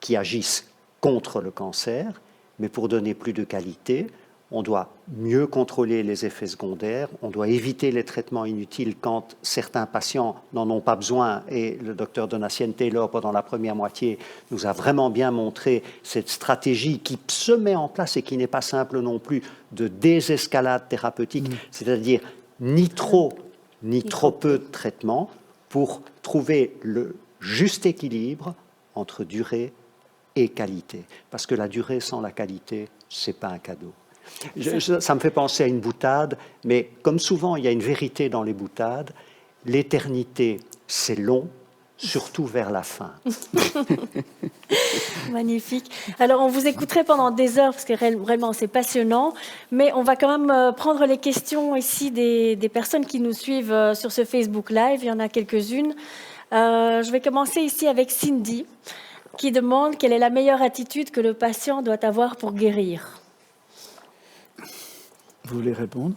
qui agissent contre le cancer, mais pour donner plus de qualité, on doit mieux contrôler les effets secondaires, on doit éviter les traitements inutiles quand certains patients n'en ont pas besoin. Et le docteur Donatien-Taylor, pendant la première moitié, nous a vraiment bien montré cette stratégie qui se met en place et qui n'est pas simple non plus, de désescalade thérapeutique, c'est-à-dire ni trop peu de traitement pour trouver le juste équilibre entre durée et qualité. Parce que la durée sans la qualité, ce n'est pas un cadeau. Ça me fait penser à une boutade, mais comme souvent, il y a une vérité dans les boutades. L'éternité, c'est long, surtout vers la fin. Magnifique. Alors, on vous écouterait pendant des heures, parce que vraiment, c'est passionnant. Mais on va quand même prendre les questions ici des personnes qui nous suivent sur ce Facebook Live. Il y en a quelques-unes. Je vais commencer ici avec Cindy, qui demande quelle est la meilleure attitude que le patient doit avoir pour guérir. Vous voulez répondre?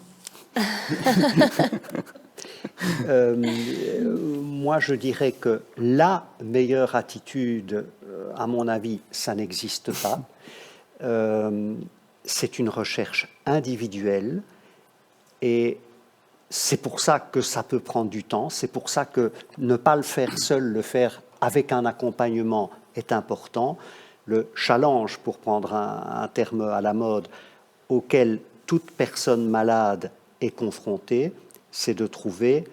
Moi, je dirais que la meilleure attitude, à mon avis, ça n'existe pas. C'est une recherche individuelle et c'est pour ça que ça peut prendre du temps. C'est pour ça que ne pas le faire seul, le faire avec un accompagnement est important. Le challenge, pour prendre un terme à la mode, auquel toute personne malade est confrontée, c'est de trouver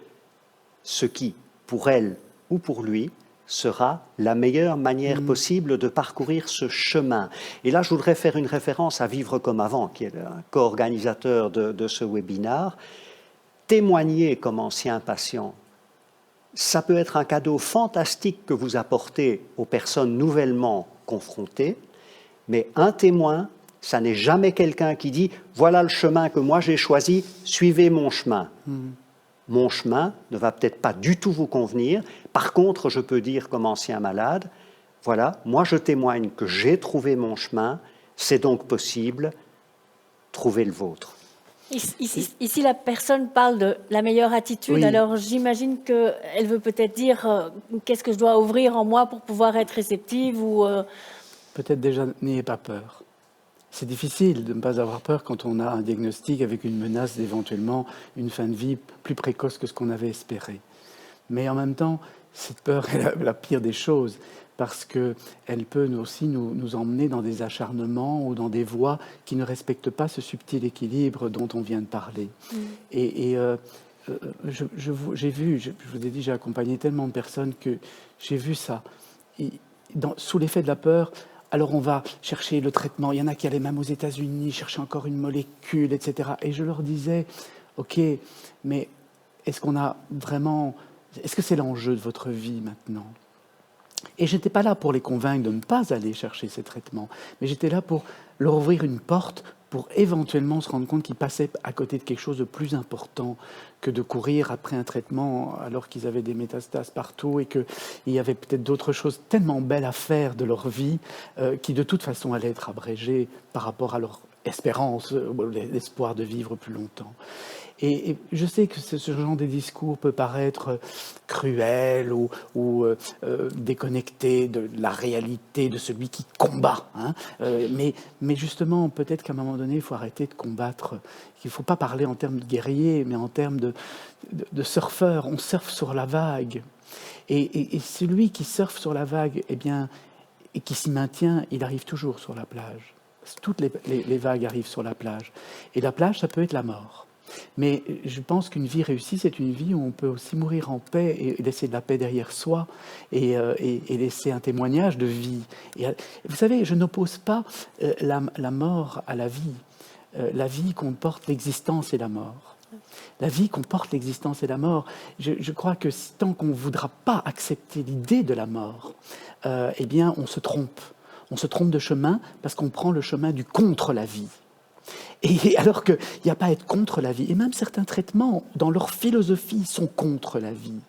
ce qui, pour elle ou pour lui, sera la meilleure manière possible de parcourir ce chemin. Et là, je voudrais faire une référence à Vivre comme avant, qui est un co-organisateur de ce webinaire. Témoigner comme ancien patient, ça peut être un cadeau fantastique que vous apportez aux personnes nouvellement confrontées, mais un témoin, ça n'est jamais quelqu'un qui dit « voilà le chemin que moi j'ai choisi, suivez mon chemin ». Mon chemin ne va peut-être pas du tout vous convenir. Par contre, je peux dire comme ancien malade, voilà, moi je témoigne que j'ai trouvé mon chemin, c'est donc possible, trouvez le vôtre. Ici, la personne parle de la meilleure attitude. Oui. Alors, j'imagine qu'elle veut peut-être dire qu'est-ce que je dois ouvrir en moi pour pouvoir être réceptive ou... Peut-être déjà, n'ayez pas peur. C'est difficile de ne pas avoir peur quand on a un diagnostic avec une menace d'éventuellement une fin de vie plus précoce que ce qu'on avait espéré. Mais en même temps, cette peur est la pire des choses parce qu'elle peut aussi nous emmener dans des acharnements ou dans des voies qui ne respectent pas ce subtil équilibre dont on vient de parler. Et j'ai vu, je vous ai dit, j'ai accompagné tellement de personnes que j'ai vu ça. Sous l'effet de la peur, alors on va chercher le traitement. Il y en a qui allaient même aux États-Unis chercher encore une molécule, etc. Et je leur disais, ok, mais est-ce que c'est l'enjeu de votre vie maintenant? Et je n'étais pas là pour les convaincre de ne pas aller chercher ces traitements, mais j'étais là pour leur ouvrir une porte pour éventuellement se rendre compte qu'ils passaient à côté de quelque chose de plus important que de courir après un traitement alors qu'ils avaient des métastases partout et qu'il y avait peut-être d'autres choses tellement belles à faire de leur vie qui de toute façon allaient être abrégées par rapport à leur espérance, l'espoir de vivre plus longtemps. Et je sais que ce genre de discours peut paraître cruel ou déconnecté de la réalité de celui qui combat. Hein. Mais justement, peut-être qu'à un moment donné, il faut arrêter de combattre. Il ne faut pas parler en termes de guerrier, mais en termes de surfeur. On surfe sur la vague. Et celui qui surfe sur la vague, eh bien, et qui s'y maintient, il arrive toujours sur la plage. Toutes les vagues arrivent sur la plage. Et la plage, ça peut être la mort. Mais je pense qu'une vie réussie, c'est une vie où on peut aussi mourir en paix et laisser de la paix derrière soi et laisser un témoignage de vie. Et, vous savez, je n'oppose pas la mort à la vie. La vie comporte l'existence et la mort. La vie comporte l'existence et la mort. Je crois que tant qu'on ne voudra pas accepter l'idée de la mort, eh bien, on se trompe. On se trompe de chemin parce qu'on prend le chemin du contre la vie. Et alors qu'il n'y a pas à être contre la vie. Et même certains traitements, dans leur philosophie, sont contre la vie.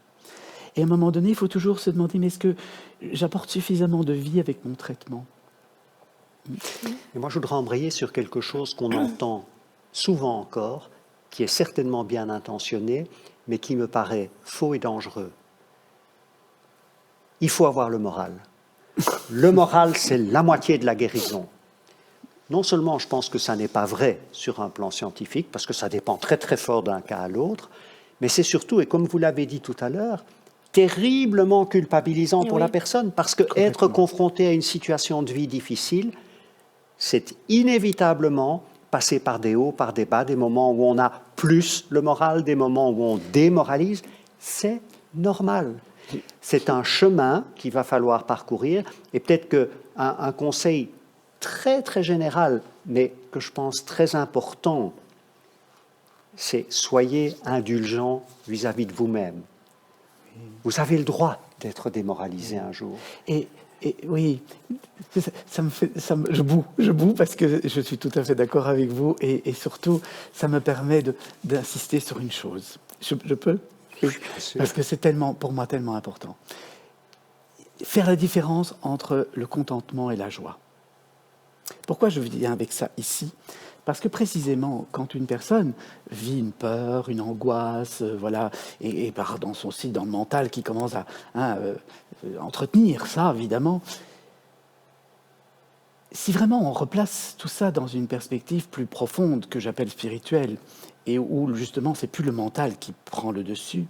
Et à un moment donné, il faut toujours se demander, mais est-ce que j'apporte suffisamment de vie avec mon traitement? Et moi, je voudrais embrayer sur quelque chose qu'on entend souvent encore, qui est certainement bien intentionné, mais qui me paraît faux et dangereux. Il faut avoir le moral. Le moral, c'est la moitié de la guérison. non seulement je pense que ça n'est pas vrai sur un plan scientifique, parce que ça dépend très très fort d'un cas à l'autre, mais c'est surtout, et comme vous l'avez dit tout à l'heure, terriblement culpabilisant pour la personne, parce que être confronté à une situation de vie difficile, c'est inévitablement passer par des hauts, par des bas, des moments où on a plus le moral, des moments où on démoralise. C'est normal. C'est un chemin qu'il va falloir parcourir, et peut-être qu'un conseil très très général, mais que je pense très important, c'est soyez indulgent vis-à-vis de vous-même. Vous avez le droit d'être démoralisé un jour. Et oui, je boue parce que je suis tout à fait d'accord avec vous et surtout, ça me permet d'insister sur une chose. Je peux? Oui, parce que c'est pour moi tellement important. Faire la différence entre le contentement et la joie. Pourquoi je viens avec ça ici ? Parce que précisément, quand une personne vit une peur, une angoisse, voilà, et part dans son cycle, dans le mental, qui commence à entretenir ça, évidemment, si vraiment on replace tout ça dans une perspective plus profonde, que j'appelle spirituelle, et où justement c'est plus le mental qui prend le dessus,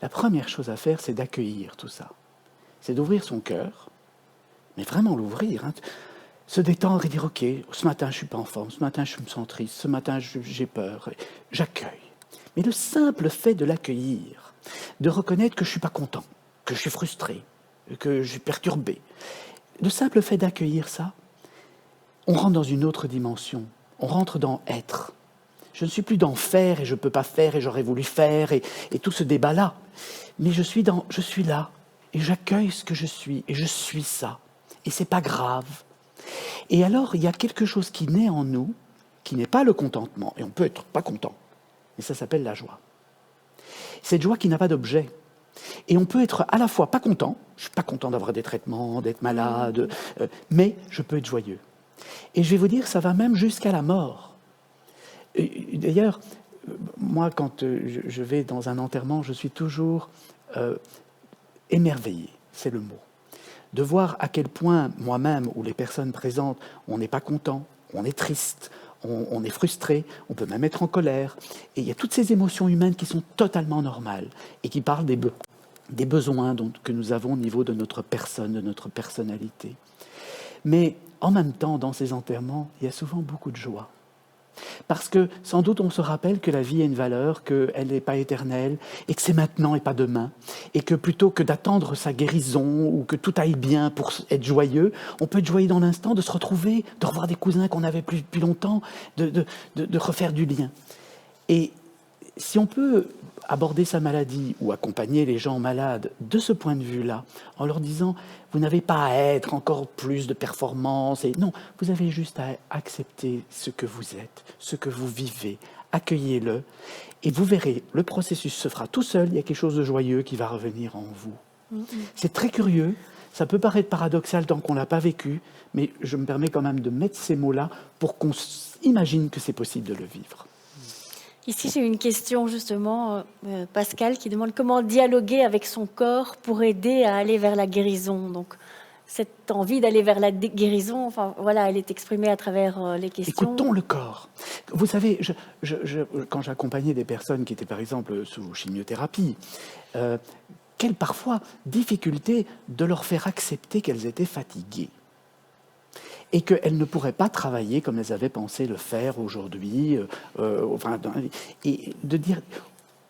la première chose à faire, c'est d'accueillir tout ça. C'est d'ouvrir son cœur, mais vraiment l'ouvrir, hein. Se détendre et dire, ok, ce matin je ne suis pas en forme, ce matin je me sens triste, ce matin j'ai peur, j'accueille. Mais le simple fait de l'accueillir, de reconnaître que je ne suis pas content, que je suis frustré, que je suis perturbé, le simple fait d'accueillir ça, on rentre dans une autre dimension, on rentre dans être. Je ne suis plus dans faire et je ne peux pas faire et j'aurais voulu faire et tout ce débat-là, mais je suis là et j'accueille ce que je suis et je suis ça. Et ce n'est pas grave. Et alors, il y a quelque chose qui naît en nous, qui n'est pas le contentement, et on peut être pas content, mais ça s'appelle la joie. Cette joie qui n'a pas d'objet. Et on peut être à la fois pas content, je suis pas content d'avoir des traitements, d'être malade, mais je peux être joyeux. Et je vais vous dire, ça va même jusqu'à la mort. D'ailleurs, moi, quand je vais dans un enterrement, je suis toujours émerveillé, c'est le mot. De voir à quel point, moi-même, ou les personnes présentes, on n'est pas content, on est triste, on est frustré, on peut même être en colère. Et il y a toutes ces émotions humaines qui sont totalement normales et qui parlent des besoins que nous avons au niveau de notre personne, de notre personnalité. Mais en même temps, dans ces enterrements, il y a souvent beaucoup de joie. Parce que sans doute on se rappelle que la vie a une valeur, qu'elle n'est pas éternelle et que c'est maintenant et pas demain. Et que plutôt que d'attendre sa guérison ou que tout aille bien pour être joyeux, on peut être joyeux dans l'instant, de se retrouver, de revoir des cousins qu'on n'avait plus depuis longtemps, de refaire du lien. Et si on peut aborder sa maladie ou accompagner les gens malades de ce point de vue-là, en leur disant « vous n'avez pas à être encore plus de performance », non, vous avez juste à accepter ce que vous êtes, ce que vous vivez, accueillez-le, et vous verrez, le processus se fera tout seul, il y a quelque chose de joyeux qui va revenir en vous. C'est très curieux, ça peut paraître paradoxal tant qu'on ne l'a pas vécu, mais je me permets quand même de mettre ces mots-là pour qu'on imagine que c'est possible de le vivre. Ici, j'ai une question justement, Pascal, qui demande comment dialoguer avec son corps pour aider à aller vers la guérison. Donc, cette envie d'aller vers la guérison, enfin voilà, elle est exprimée à travers les questions. Écoutons le corps. Vous savez, quand j'accompagnais des personnes qui étaient par exemple sous chimiothérapie, quelle parfois difficulté de leur faire accepter qu'elles étaient fatiguées. Et qu'elles ne pourraient pas travailler comme elles avaient pensé le faire aujourd'hui, et de dire,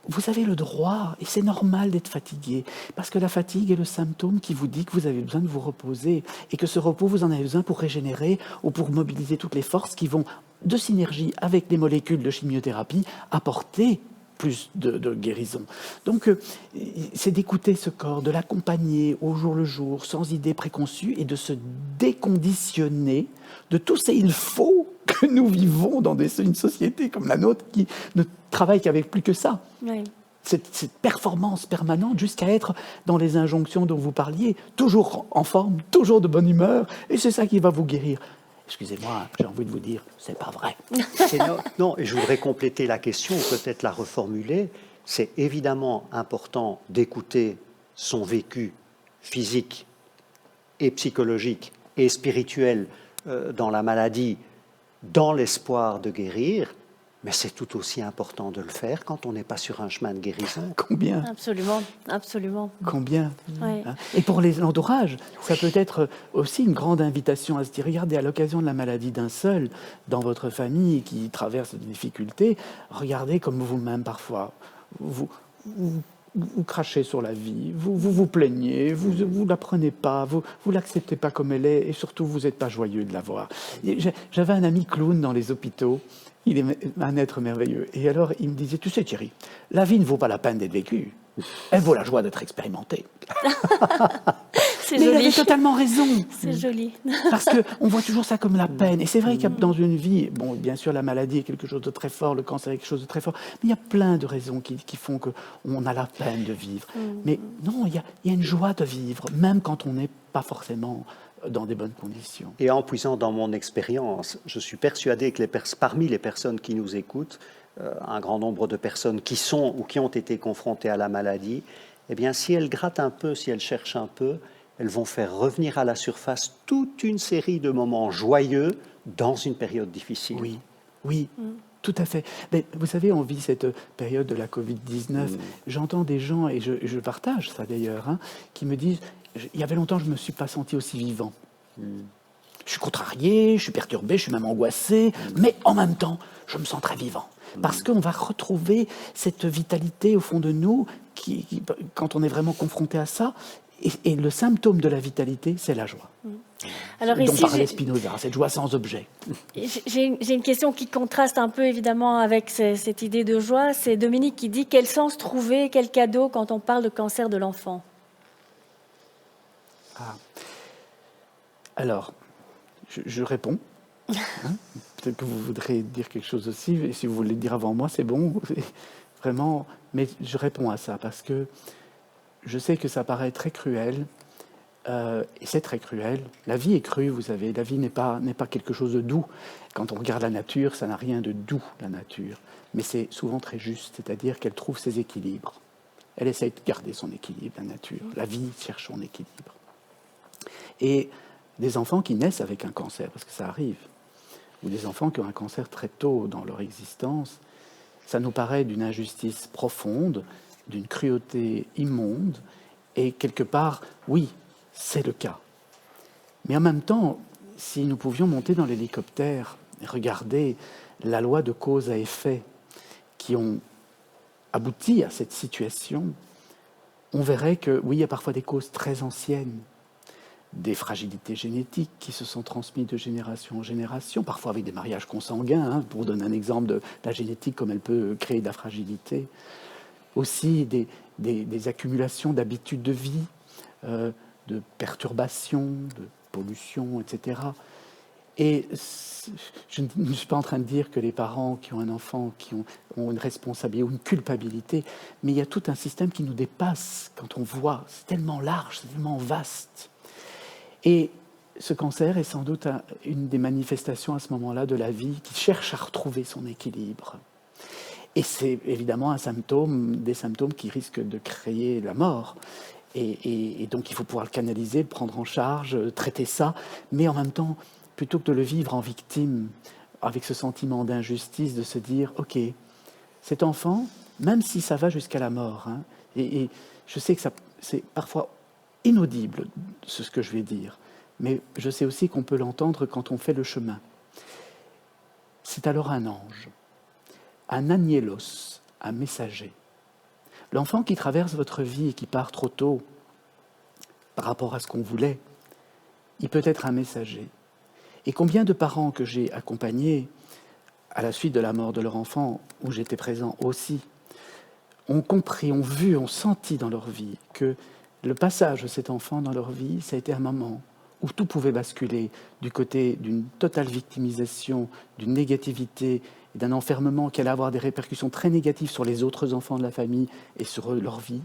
vous avez le droit, et c'est normal d'être fatigué, parce que la fatigue est le symptôme qui vous dit que vous avez besoin de vous reposer, et que ce repos, vous en avez besoin pour régénérer, ou pour mobiliser toutes les forces qui vont, de synergie avec les molécules de chimiothérapie, apporter plus de guérison. Donc, c'est d'écouter ce corps, de l'accompagner au jour le jour, sans idée préconçue, et de se déconditionner de tout ce « il faut » que nous vivons dans une société comme la nôtre qui ne travaille qu'avec plus que ça. Oui. Cette performance permanente jusqu'à être dans les injonctions dont vous parliez, toujours en forme, toujours de bonne humeur, et c'est ça qui va vous guérir. Excusez-moi, j'ai envie de vous dire, c'est pas vrai. Non, et je voudrais compléter la question, ou peut-être la reformuler. C'est évidemment important d'écouter son vécu physique et psychologique et spirituel dans la maladie dans l'espoir de guérir, mais c'est tout aussi important de le faire quand on n'est pas sur un chemin de guérison. Combien? Absolument, absolument. Combien? Ouais. Hein? Et pour l'entourage, ça peut être aussi une grande invitation à se dire, regardez, à l'occasion de la maladie d'un seul dans votre famille qui traverse des difficultés, regardez comme vous-même parfois, vous crachez sur la vie, vous plaignez, vous la prenez pas, vous l'acceptez pas comme elle est, et surtout vous n'êtes pas joyeux de la voir. J'avais un ami clown dans les hôpitaux, il est un être merveilleux, et alors il me disait, tu sais Thierry, la vie ne vaut pas la peine d'être vécue, elle vaut la joie d'être expérimentée. C'est Mais il joli. avait totalement raison. C'est joli. Parce qu'on voit toujours ça comme la peine. Et c'est vrai qu'il y a dans une vie, bon, bien sûr, la maladie est quelque chose de très fort, le cancer est quelque chose de très fort, mais il y a plein de raisons qui font qu'on a la peine de vivre. Mais non, il y a une joie de vivre, même quand on n'est pas forcément dans des bonnes conditions. Et en puisant dans mon expérience, je suis persuadé que parmi les personnes qui nous écoutent, un grand nombre de personnes qui sont ou qui ont été confrontées à la maladie, eh bien, si elles grattent un peu, si elles cherchent un peu, elles vont faire revenir à la surface toute une série de moments joyeux dans une période difficile. Oui, oui, tout à fait. Mais vous savez, on vit cette période de la Covid-19. J'entends des gens, et je partage ça d'ailleurs, hein, qui me disent, il y avait longtemps, je ne me suis pas senti aussi vivant. Je suis contrarié, je suis perturbé, je suis même angoissé, mais en même temps, je me sens très vivant. Parce qu'on va retrouver cette vitalité au fond de nous, quand on est vraiment confronté à ça. Et le symptôme de la vitalité, c'est la joie. Alors dont ici, parlait Spinoza, cette joie sans objet. j'ai une question qui contraste un peu évidemment avec cette idée de joie. C'est Dominique qui dit quel sens trouver, quel cadeau quand on parle de cancer de l'enfant. Alors, je réponds. Hein, peut-être que vous voudrez dire quelque chose aussi, et si vous voulez le dire avant moi, c'est bon. Vraiment, mais je réponds à ça parce que je sais que ça paraît très cruel, et c'est très cruel. La vie est crue, vous savez. La vie n'est pas quelque chose de doux. Quand on regarde la nature, ça n'a rien de doux, la nature. Mais c'est souvent très juste, c'est-à-dire qu'elle trouve ses équilibres. Elle essaye de garder son équilibre, la nature. La vie cherche son équilibre. Et des enfants qui naissent avec un cancer, parce que ça arrive, ou des enfants qui ont un cancer très tôt dans leur existence, ça nous paraît d'une injustice profonde, d'une cruauté immonde, et quelque part, oui, c'est le cas. Mais en même temps, si nous pouvions monter dans l'hélicoptère et regarder la loi de cause à effet qui ont abouti à cette situation, on verrait que, oui, il y a parfois des causes très anciennes, des fragilités génétiques qui se sont transmises de génération en génération, parfois avec des mariages consanguins, hein, pour donner un exemple de la génétique, comme elle peut créer de la fragilité. Aussi des accumulations d'habitudes de vie, de perturbations, de pollution, etc. Et je ne suis pas en train de dire que les parents qui ont un enfant qui ont une responsabilité ou une culpabilité, mais il y a tout un système qui nous dépasse quand on voit. C'est tellement large, c'est tellement vaste. Et ce cancer est sans doute une des manifestations à ce moment-là de la vie qui cherche à retrouver son équilibre. Et c'est évidemment des symptômes qui risquent de créer la mort. Et donc il faut pouvoir le canaliser, le prendre en charge, traiter ça, mais en même temps, plutôt que de le vivre en victime, avec ce sentiment d'injustice, de se dire, ok, cet enfant, même si ça va jusqu'à la mort, hein, et je sais que c'est parfois inaudible, ce que je vais dire, mais je sais aussi qu'on peut l'entendre quand on fait le chemin. C'est alors un ange, un agnélos, un messager. L'enfant qui traverse votre vie et qui part trop tôt par rapport à ce qu'on voulait, il peut être un messager. Et combien de parents que j'ai accompagnés à la suite de la mort de leur enfant, où j'étais présent aussi, ont compris, ont vu, ont senti dans leur vie que le passage de cet enfant dans leur vie, ça a été un moment où tout pouvait basculer du côté d'une totale victimisation, d'une négativité et d'un enfermement qui allait avoir des répercussions très négatives sur les autres enfants de la famille et sur leur vie,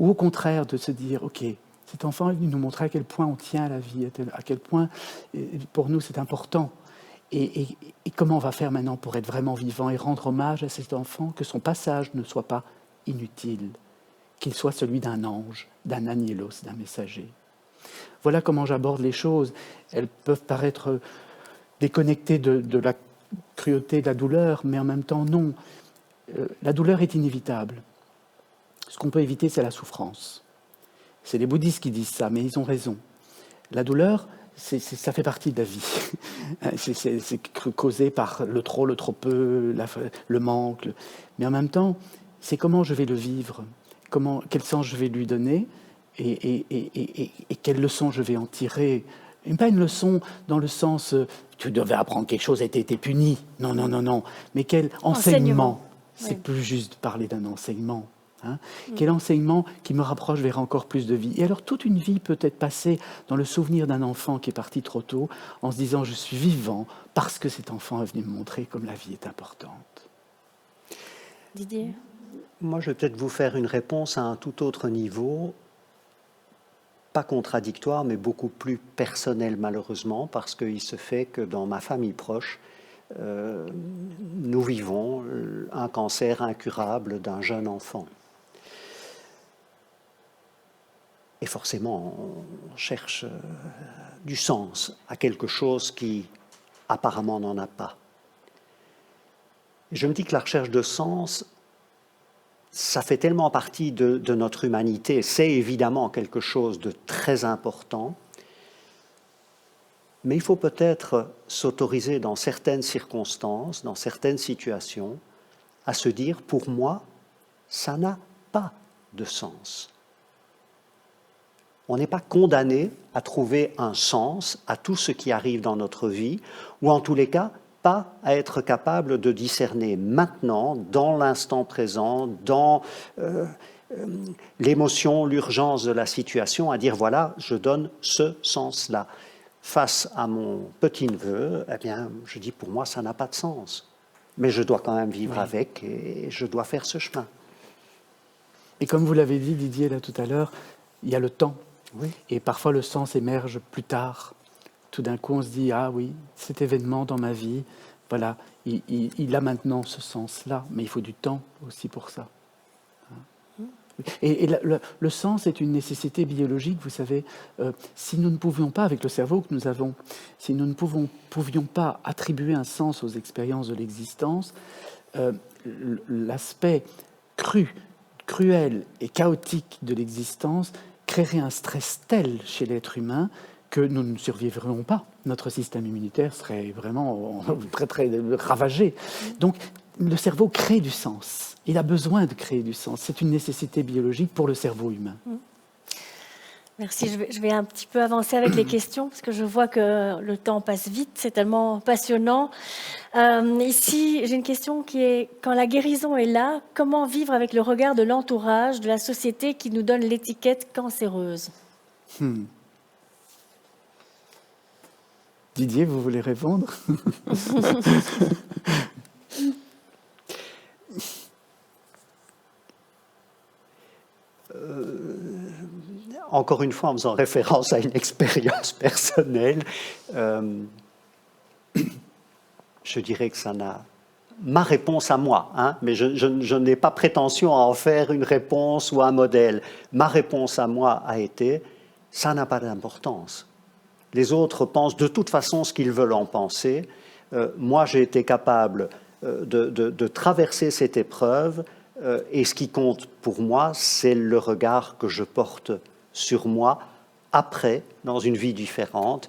ou au contraire de se dire, ok, cet enfant est venu nous montrer à quel point on tient à la vie, à quel point pour nous c'est important, et comment on va faire maintenant pour être vraiment vivant et rendre hommage à cet enfant, que son passage ne soit pas inutile, qu'il soit celui d'un ange, d'un agnélos, d'un messager. Voilà comment j'aborde les choses. Elles peuvent paraître déconnecté de la cruauté de la douleur, mais en même temps, non. La douleur est inévitable. Ce qu'on peut éviter, c'est la souffrance. C'est les bouddhistes qui disent ça, mais ils ont raison. La douleur, ça fait partie de la vie. C'est causé par le trop peu, le manque. Mais en même temps, c'est comment je vais le vivre, quel sens je vais lui donner et quelle leçon je vais en tirer. Et pas une leçon dans le sens tu devais apprendre quelque chose et tu été puni. Non, non, non, non. Mais quel enseignement. C'est plus juste de parler d'un enseignement. Hein, quel enseignement qui me rapproche vers encore plus de vie. Et alors toute une vie peut être passée dans le souvenir d'un enfant qui est parti trop tôt en se disant je suis vivant parce que cet enfant est venu me montrer comme la vie est importante. Didier? Moi, je vais peut-être vous faire une réponse à un tout autre niveau, pas contradictoire, mais beaucoup plus personnel malheureusement, parce qu'il se fait que dans ma famille proche, nous vivons un cancer incurable d'un jeune enfant. Et forcément, on cherche du sens à quelque chose qui apparemment n'en a pas. Et je me dis que la recherche de sens, ça fait tellement partie de notre humanité. C'est évidemment quelque chose de très important, mais il faut peut-être s'autoriser dans certaines circonstances, dans certaines situations, à se dire, pour moi, ça n'a pas de sens. On n'est pas condamné à trouver un sens à tout ce qui arrive dans notre vie, ou en tous les cas, pas à être capable de discerner maintenant, dans l'instant présent, dans l'émotion, l'urgence de la situation, à dire voilà, je donne ce sens-là. Face à mon petit-neveu, eh bien, je dis pour moi, ça n'a pas de sens. Mais je dois quand même vivre avec et je dois faire ce chemin. Et comme vous l'avez dit, Didier, là tout à l'heure, il y a le temps. Oui. Et parfois le sens émerge plus tard. Tout d'un coup, on se dit, ah oui, cet événement dans ma vie, voilà, il a maintenant ce sens-là, mais il faut du temps aussi pour ça. Et le sens est une nécessité biologique, vous savez. Si nous ne pouvions pas, avec le cerveau que nous avons, si nous ne pouvions pas attribuer un sens aux expériences de l'existence, l'aspect cruel et chaotique de l'existence créerait un stress tel chez l'être humain que nous ne survivrions pas. Notre système immunitaire serait vraiment très, très ravagé. Donc, le cerveau crée du sens. Il a besoin de créer du sens. C'est une nécessité biologique pour le cerveau humain. Merci. Je vais un petit peu avancer avec les questions, parce que je vois que le temps passe vite. C'est tellement passionnant. Ici, j'ai une question qui est, quand la guérison est là, comment vivre avec le regard de l'entourage, de la société qui nous donne l'étiquette cancéreuse? Didier, vous voulez répondre? Encore une fois, en faisant référence à une expérience personnelle, je dirais que ça n'a... Ma réponse à moi, hein, mais je n'ai pas prétention à en faire une réponse ou un modèle. Ma réponse à moi a été, ça n'a pas d'importance. Les autres pensent de toute façon ce qu'ils veulent en penser. Moi, j'ai été capable de traverser cette épreuve et ce qui compte pour moi, c'est le regard que je porte sur moi après, dans une vie différente.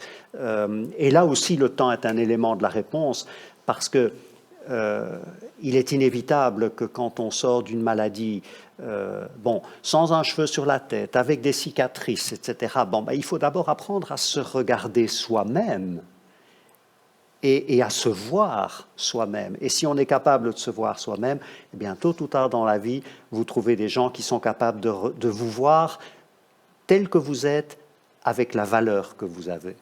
Et là aussi, le temps est un élément de la réponse parce que il est inévitable que quand on sort d'une maladie, sans un cheveu sur la tête, avec des cicatrices, etc., il faut d'abord apprendre à se regarder soi-même et à se voir soi-même. Et si on est capable de se voir soi-même, eh bien, tôt ou tard dans la vie, vous trouvez des gens qui sont capables de vous voir tel que vous êtes, avec la valeur que vous avez.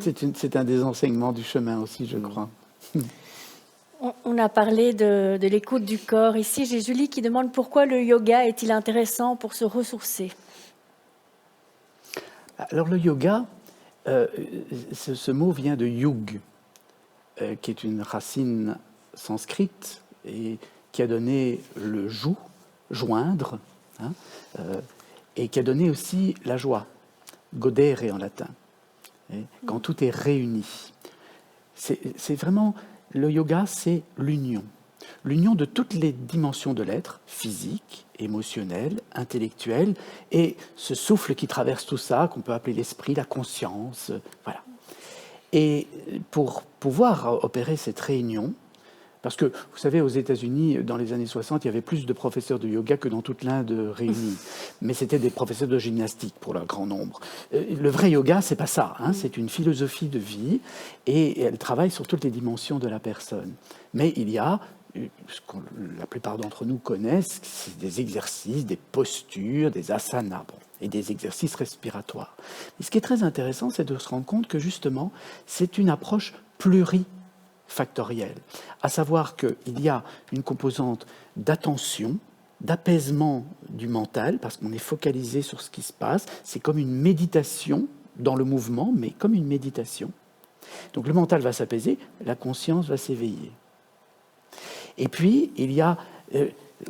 C'est un des enseignements du chemin aussi, je crois. On a parlé de l'écoute du corps. Ici, j'ai Julie qui demande pourquoi le yoga est-il intéressant pour se ressourcer? Alors le yoga, ce mot vient de yug, qui est une racine sanscrite et qui a donné le joindre, et qui a donné aussi la joie, godere en latin. quand tout est réuni. C'est vraiment, le yoga, c'est l'union. L'union de toutes les dimensions de l'être, physique, émotionnel, intellectuel, et ce souffle qui traverse tout ça, qu'on peut appeler l'esprit, la conscience, voilà. Et pour pouvoir opérer cette réunion, parce que, vous savez, aux États-Unis, dans les années 60, il y avait plus de professeurs de yoga que dans toute l'Inde réunie. Mais c'était des professeurs de gymnastique, pour le grand nombre. Le vrai yoga, c'est pas ça. C'est une philosophie de vie, et elle travaille sur toutes les dimensions de la personne. Mais il y a, ce que la plupart d'entre nous connaissent, c'est des exercices, des postures, des asanas, et des exercices respiratoires. Et ce qui est très intéressant, c'est de se rendre compte que, justement, c'est une approche plurifactorielle, à savoir qu'il y a une composante d'attention, d'apaisement du mental, parce qu'on est focalisé sur ce qui se passe. C'est comme une méditation dans le mouvement, mais comme une méditation. Donc le mental va s'apaiser, la conscience va s'éveiller. Et puis, il y a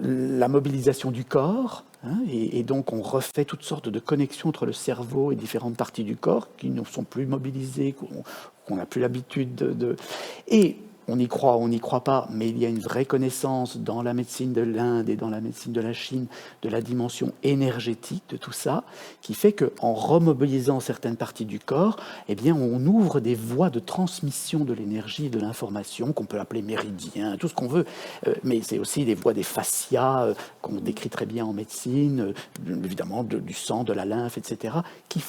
la mobilisation du corps, et donc on refait toutes sortes de connexions entre le cerveau et différentes parties du corps qui ne sont plus mobilisées, qu'on n'a plus l'habitude de... Et on y croit, on n'y croit pas, mais il y a une vraie connaissance dans la médecine de l'Inde et dans la médecine de la Chine de la dimension énergétique de tout ça, qui fait qu'en remobilisant certaines parties du corps, eh bien, on ouvre des voies de transmission de l'énergie et de l'information, qu'on peut appeler méridiens, tout ce qu'on veut, mais c'est aussi des voies des fascias, qu'on décrit très bien en médecine, évidemment du sang, de la lymphe, etc., qui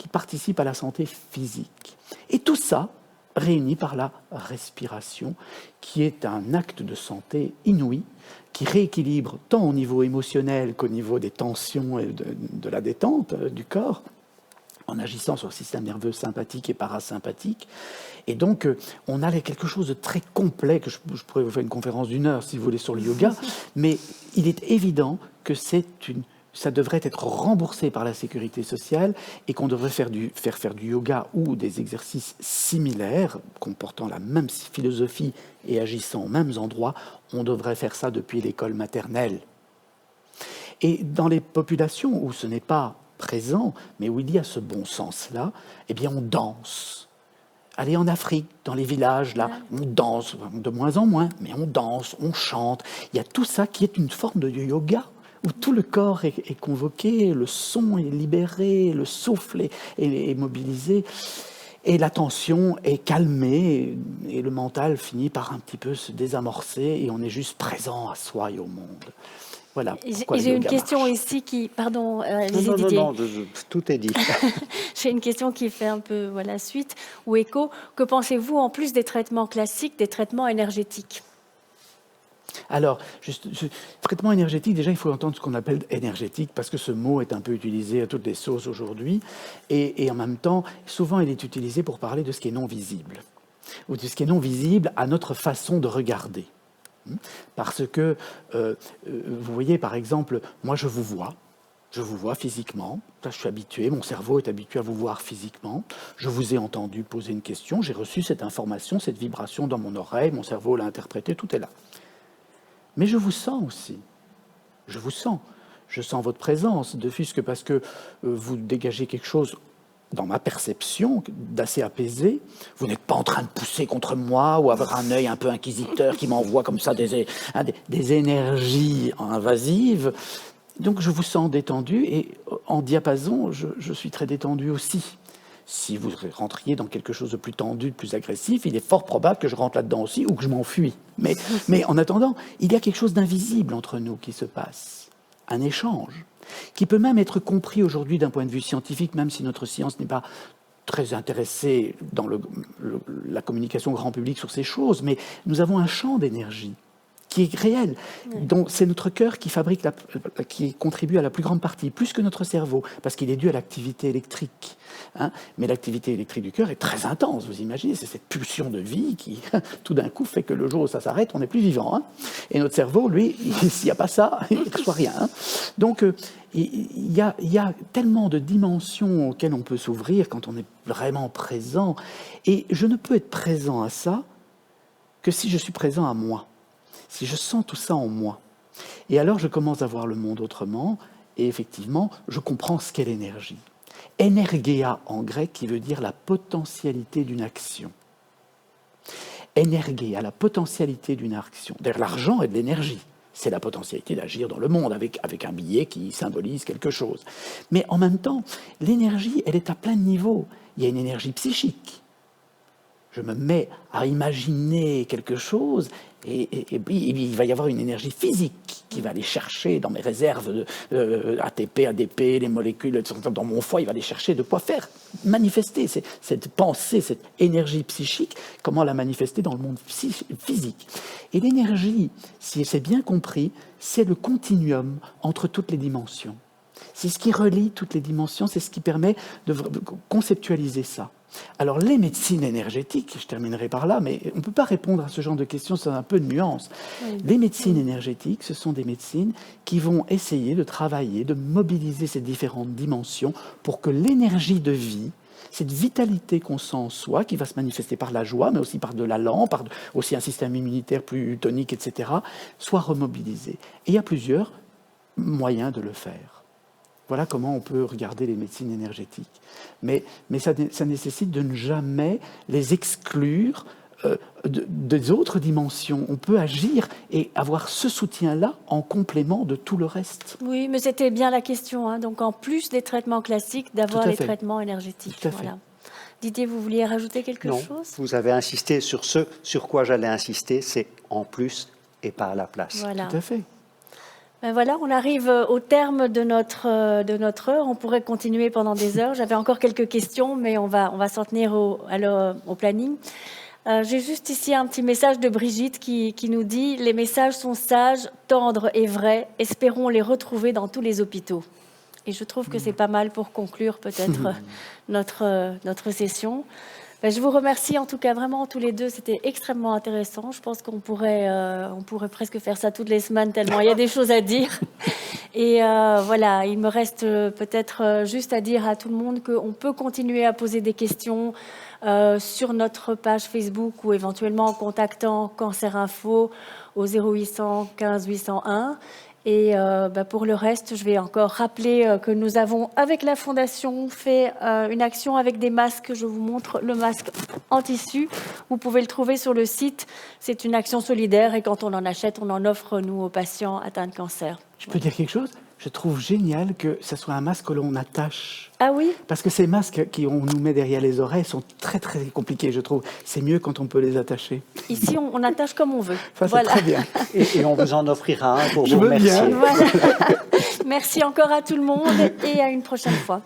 participent à la santé physique. Et tout ça, réunis par la respiration, qui est un acte de santé inouï, qui rééquilibre tant au niveau émotionnel qu'au niveau des tensions et de la détente du corps, en agissant sur le système nerveux sympathique et parasympathique. Et donc, on a quelque chose de très complet, que je pourrais vous faire une conférence d'1 heure, si vous voulez, sur le yoga, mais il est évident que ça devrait être remboursé par la sécurité sociale et qu'on devrait faire du yoga ou des exercices similaires, comportant la même philosophie et agissant aux mêmes endroits. On devrait faire ça depuis l'école maternelle. Et dans les populations où ce n'est pas présent, mais où il y a ce bon sens-là, eh bien on danse. Allez en Afrique, dans les villages, là, on danse, de moins en moins, mais on danse, on chante. Il y a tout ça qui est une forme de yoga, où tout le corps est convoqué, le son est libéré, le souffle est mobilisé, et l'attention est calmée, et le mental finit par un petit peu se désamorcer, et on est juste présent à soi et au monde. Voilà. J'ai une question ici qui... Pardon, Didier. Non, tout est dit. J'ai une question qui fait un peu suite ou écho. Que pensez-vous, en plus des traitements classiques, des traitements énergétiques ? Alors, traitement énergétique, déjà, il faut entendre ce qu'on appelle énergétique, parce que ce mot est un peu utilisé à toutes les sauces aujourd'hui, et en même temps, souvent, il est utilisé pour parler de ce qui est non visible, ou de ce qui est non visible à notre façon de regarder. Parce que, vous voyez, par exemple, moi, je vous vois physiquement, là, je suis habitué, mon cerveau est habitué à vous voir physiquement, je vous ai entendu poser une question, j'ai reçu cette information, cette vibration dans mon oreille, mon cerveau l'a interprétée, tout est là. Mais je vous sens aussi, je sens votre présence, de fût-ce que parce que vous dégagez quelque chose, dans ma perception, d'assez apaisé. Vous n'êtes pas en train de pousser contre moi ou avoir un œil un peu inquisiteur qui m'envoie comme ça des énergies invasives. Donc je vous sens détendu et en diapason, je suis très détendu aussi. Si vous rentriez dans quelque chose de plus tendu, de plus agressif, il est fort probable que je rentre là-dedans aussi ou que je m'enfuis. Mais en attendant, il y a quelque chose d'invisible entre nous qui se passe. Un échange qui peut même être compris aujourd'hui d'un point de vue scientifique, même si notre science n'est pas très intéressée dans la communication grand public sur ces choses, mais nous avons un champ d'énergie qui est réel. Donc c'est notre cœur qui qui contribue à la plus grande partie, plus que notre cerveau, parce qu'il est dû à l'activité électrique. Mais l'activité électrique du cœur est très intense, vous imaginez, c'est cette pulsion de vie qui, tout d'un coup, fait que le jour où ça s'arrête, on n'est plus vivant. Et notre cerveau, lui, s'il n'y a pas ça, il ne reçoit rien. Donc il y a tellement de dimensions auxquelles on peut s'ouvrir quand on est vraiment présent. Et je ne peux être présent à ça que si je suis présent à moi. Si je sens tout ça en moi. Et alors, je commence à voir le monde autrement, et effectivement, je comprends ce qu'est l'énergie. Energeia en grec qui veut dire la potentialité d'une action. Energeia, la potentialité d'une action. D'ailleurs, l'argent est de l'énergie. C'est la potentialité d'agir dans le monde avec un billet qui symbolise quelque chose. Mais en même temps, l'énergie, elle est à plein de niveaux. Il y a une énergie psychique. Je me mets à imaginer quelque chose et puis il va y avoir une énergie physique qui va aller chercher dans mes réserves ATP, ADP, les molécules dans mon foie, il va aller chercher de quoi faire manifester cette pensée, cette énergie psychique, comment la manifester dans le monde physique. Et l'énergie, si c'est bien compris, c'est le continuum entre toutes les dimensions. C'est ce qui relie toutes les dimensions, c'est ce qui permet de conceptualiser ça. Alors les médecines énergétiques, je terminerai par là, mais on ne peut pas répondre à ce genre de questions sans un peu de nuance. Oui. Les médecines énergétiques, ce sont des médecines qui vont essayer de travailler, de mobiliser ces différentes dimensions pour que l'énergie de vie, cette vitalité qu'on sent en soi, qui va se manifester par la joie, mais aussi par de l'allant, par aussi un système immunitaire plus tonique, etc., soit remobilisée. Et il y a plusieurs moyens de le faire. Voilà comment on peut regarder les médecines énergétiques. Mais ça nécessite de ne jamais les exclure des autres dimensions. On peut agir et avoir ce soutien-là en complément de tout le reste. Oui, mais c'était bien la question. Hein. Donc, en plus des traitements classiques, d'avoir les traitements énergétiques. Tout à fait. Didier, vous vouliez rajouter quelque chose ? Non, vous avez insisté sur ce sur quoi j'allais insister, c'est en plus et pas à la place. Voilà. Tout à fait. Ben voilà, on arrive au terme de notre heure. On pourrait continuer pendant des heures. J'avais encore quelques questions, mais on va s'en tenir au planning. J'ai juste ici un petit message de Brigitte qui nous dit « Les messages sont sages, tendres et vrais. Espérons les retrouver dans tous les hôpitaux. » Et je trouve que c'est pas mal pour conclure peut-être notre session. Ben, je vous remercie en tout cas vraiment tous les deux, c'était extrêmement intéressant. Je pense qu'on pourrait presque faire ça toutes les semaines tellement il y a des choses à dire. Et voilà, il me reste peut-être juste à dire à tout le monde qu'on peut continuer à poser des questions sur notre page Facebook ou éventuellement en contactant Cancer Info au 0800 15 801. Et pour le reste, je vais encore rappeler que nous avons, avec la Fondation, fait une action avec des masques. Je vous montre le masque en tissu. Vous pouvez le trouver sur le site. C'est une action solidaire et quand on en achète, on en offre, nous, aux patients atteints de cancer. Je peux dire quelque chose ? Je trouve génial que ce soit un masque que l'on attache. Ah oui ? Parce que ces masques qu'on nous met derrière les oreilles sont très, très compliqués, je trouve. C'est mieux quand on peut les attacher. Ici, on attache comme on veut. Ça, voilà. C'est très bien. Et on vous en offrira un pour vous remercier. Bien. Voilà. Merci encore à tout le monde et à une prochaine fois.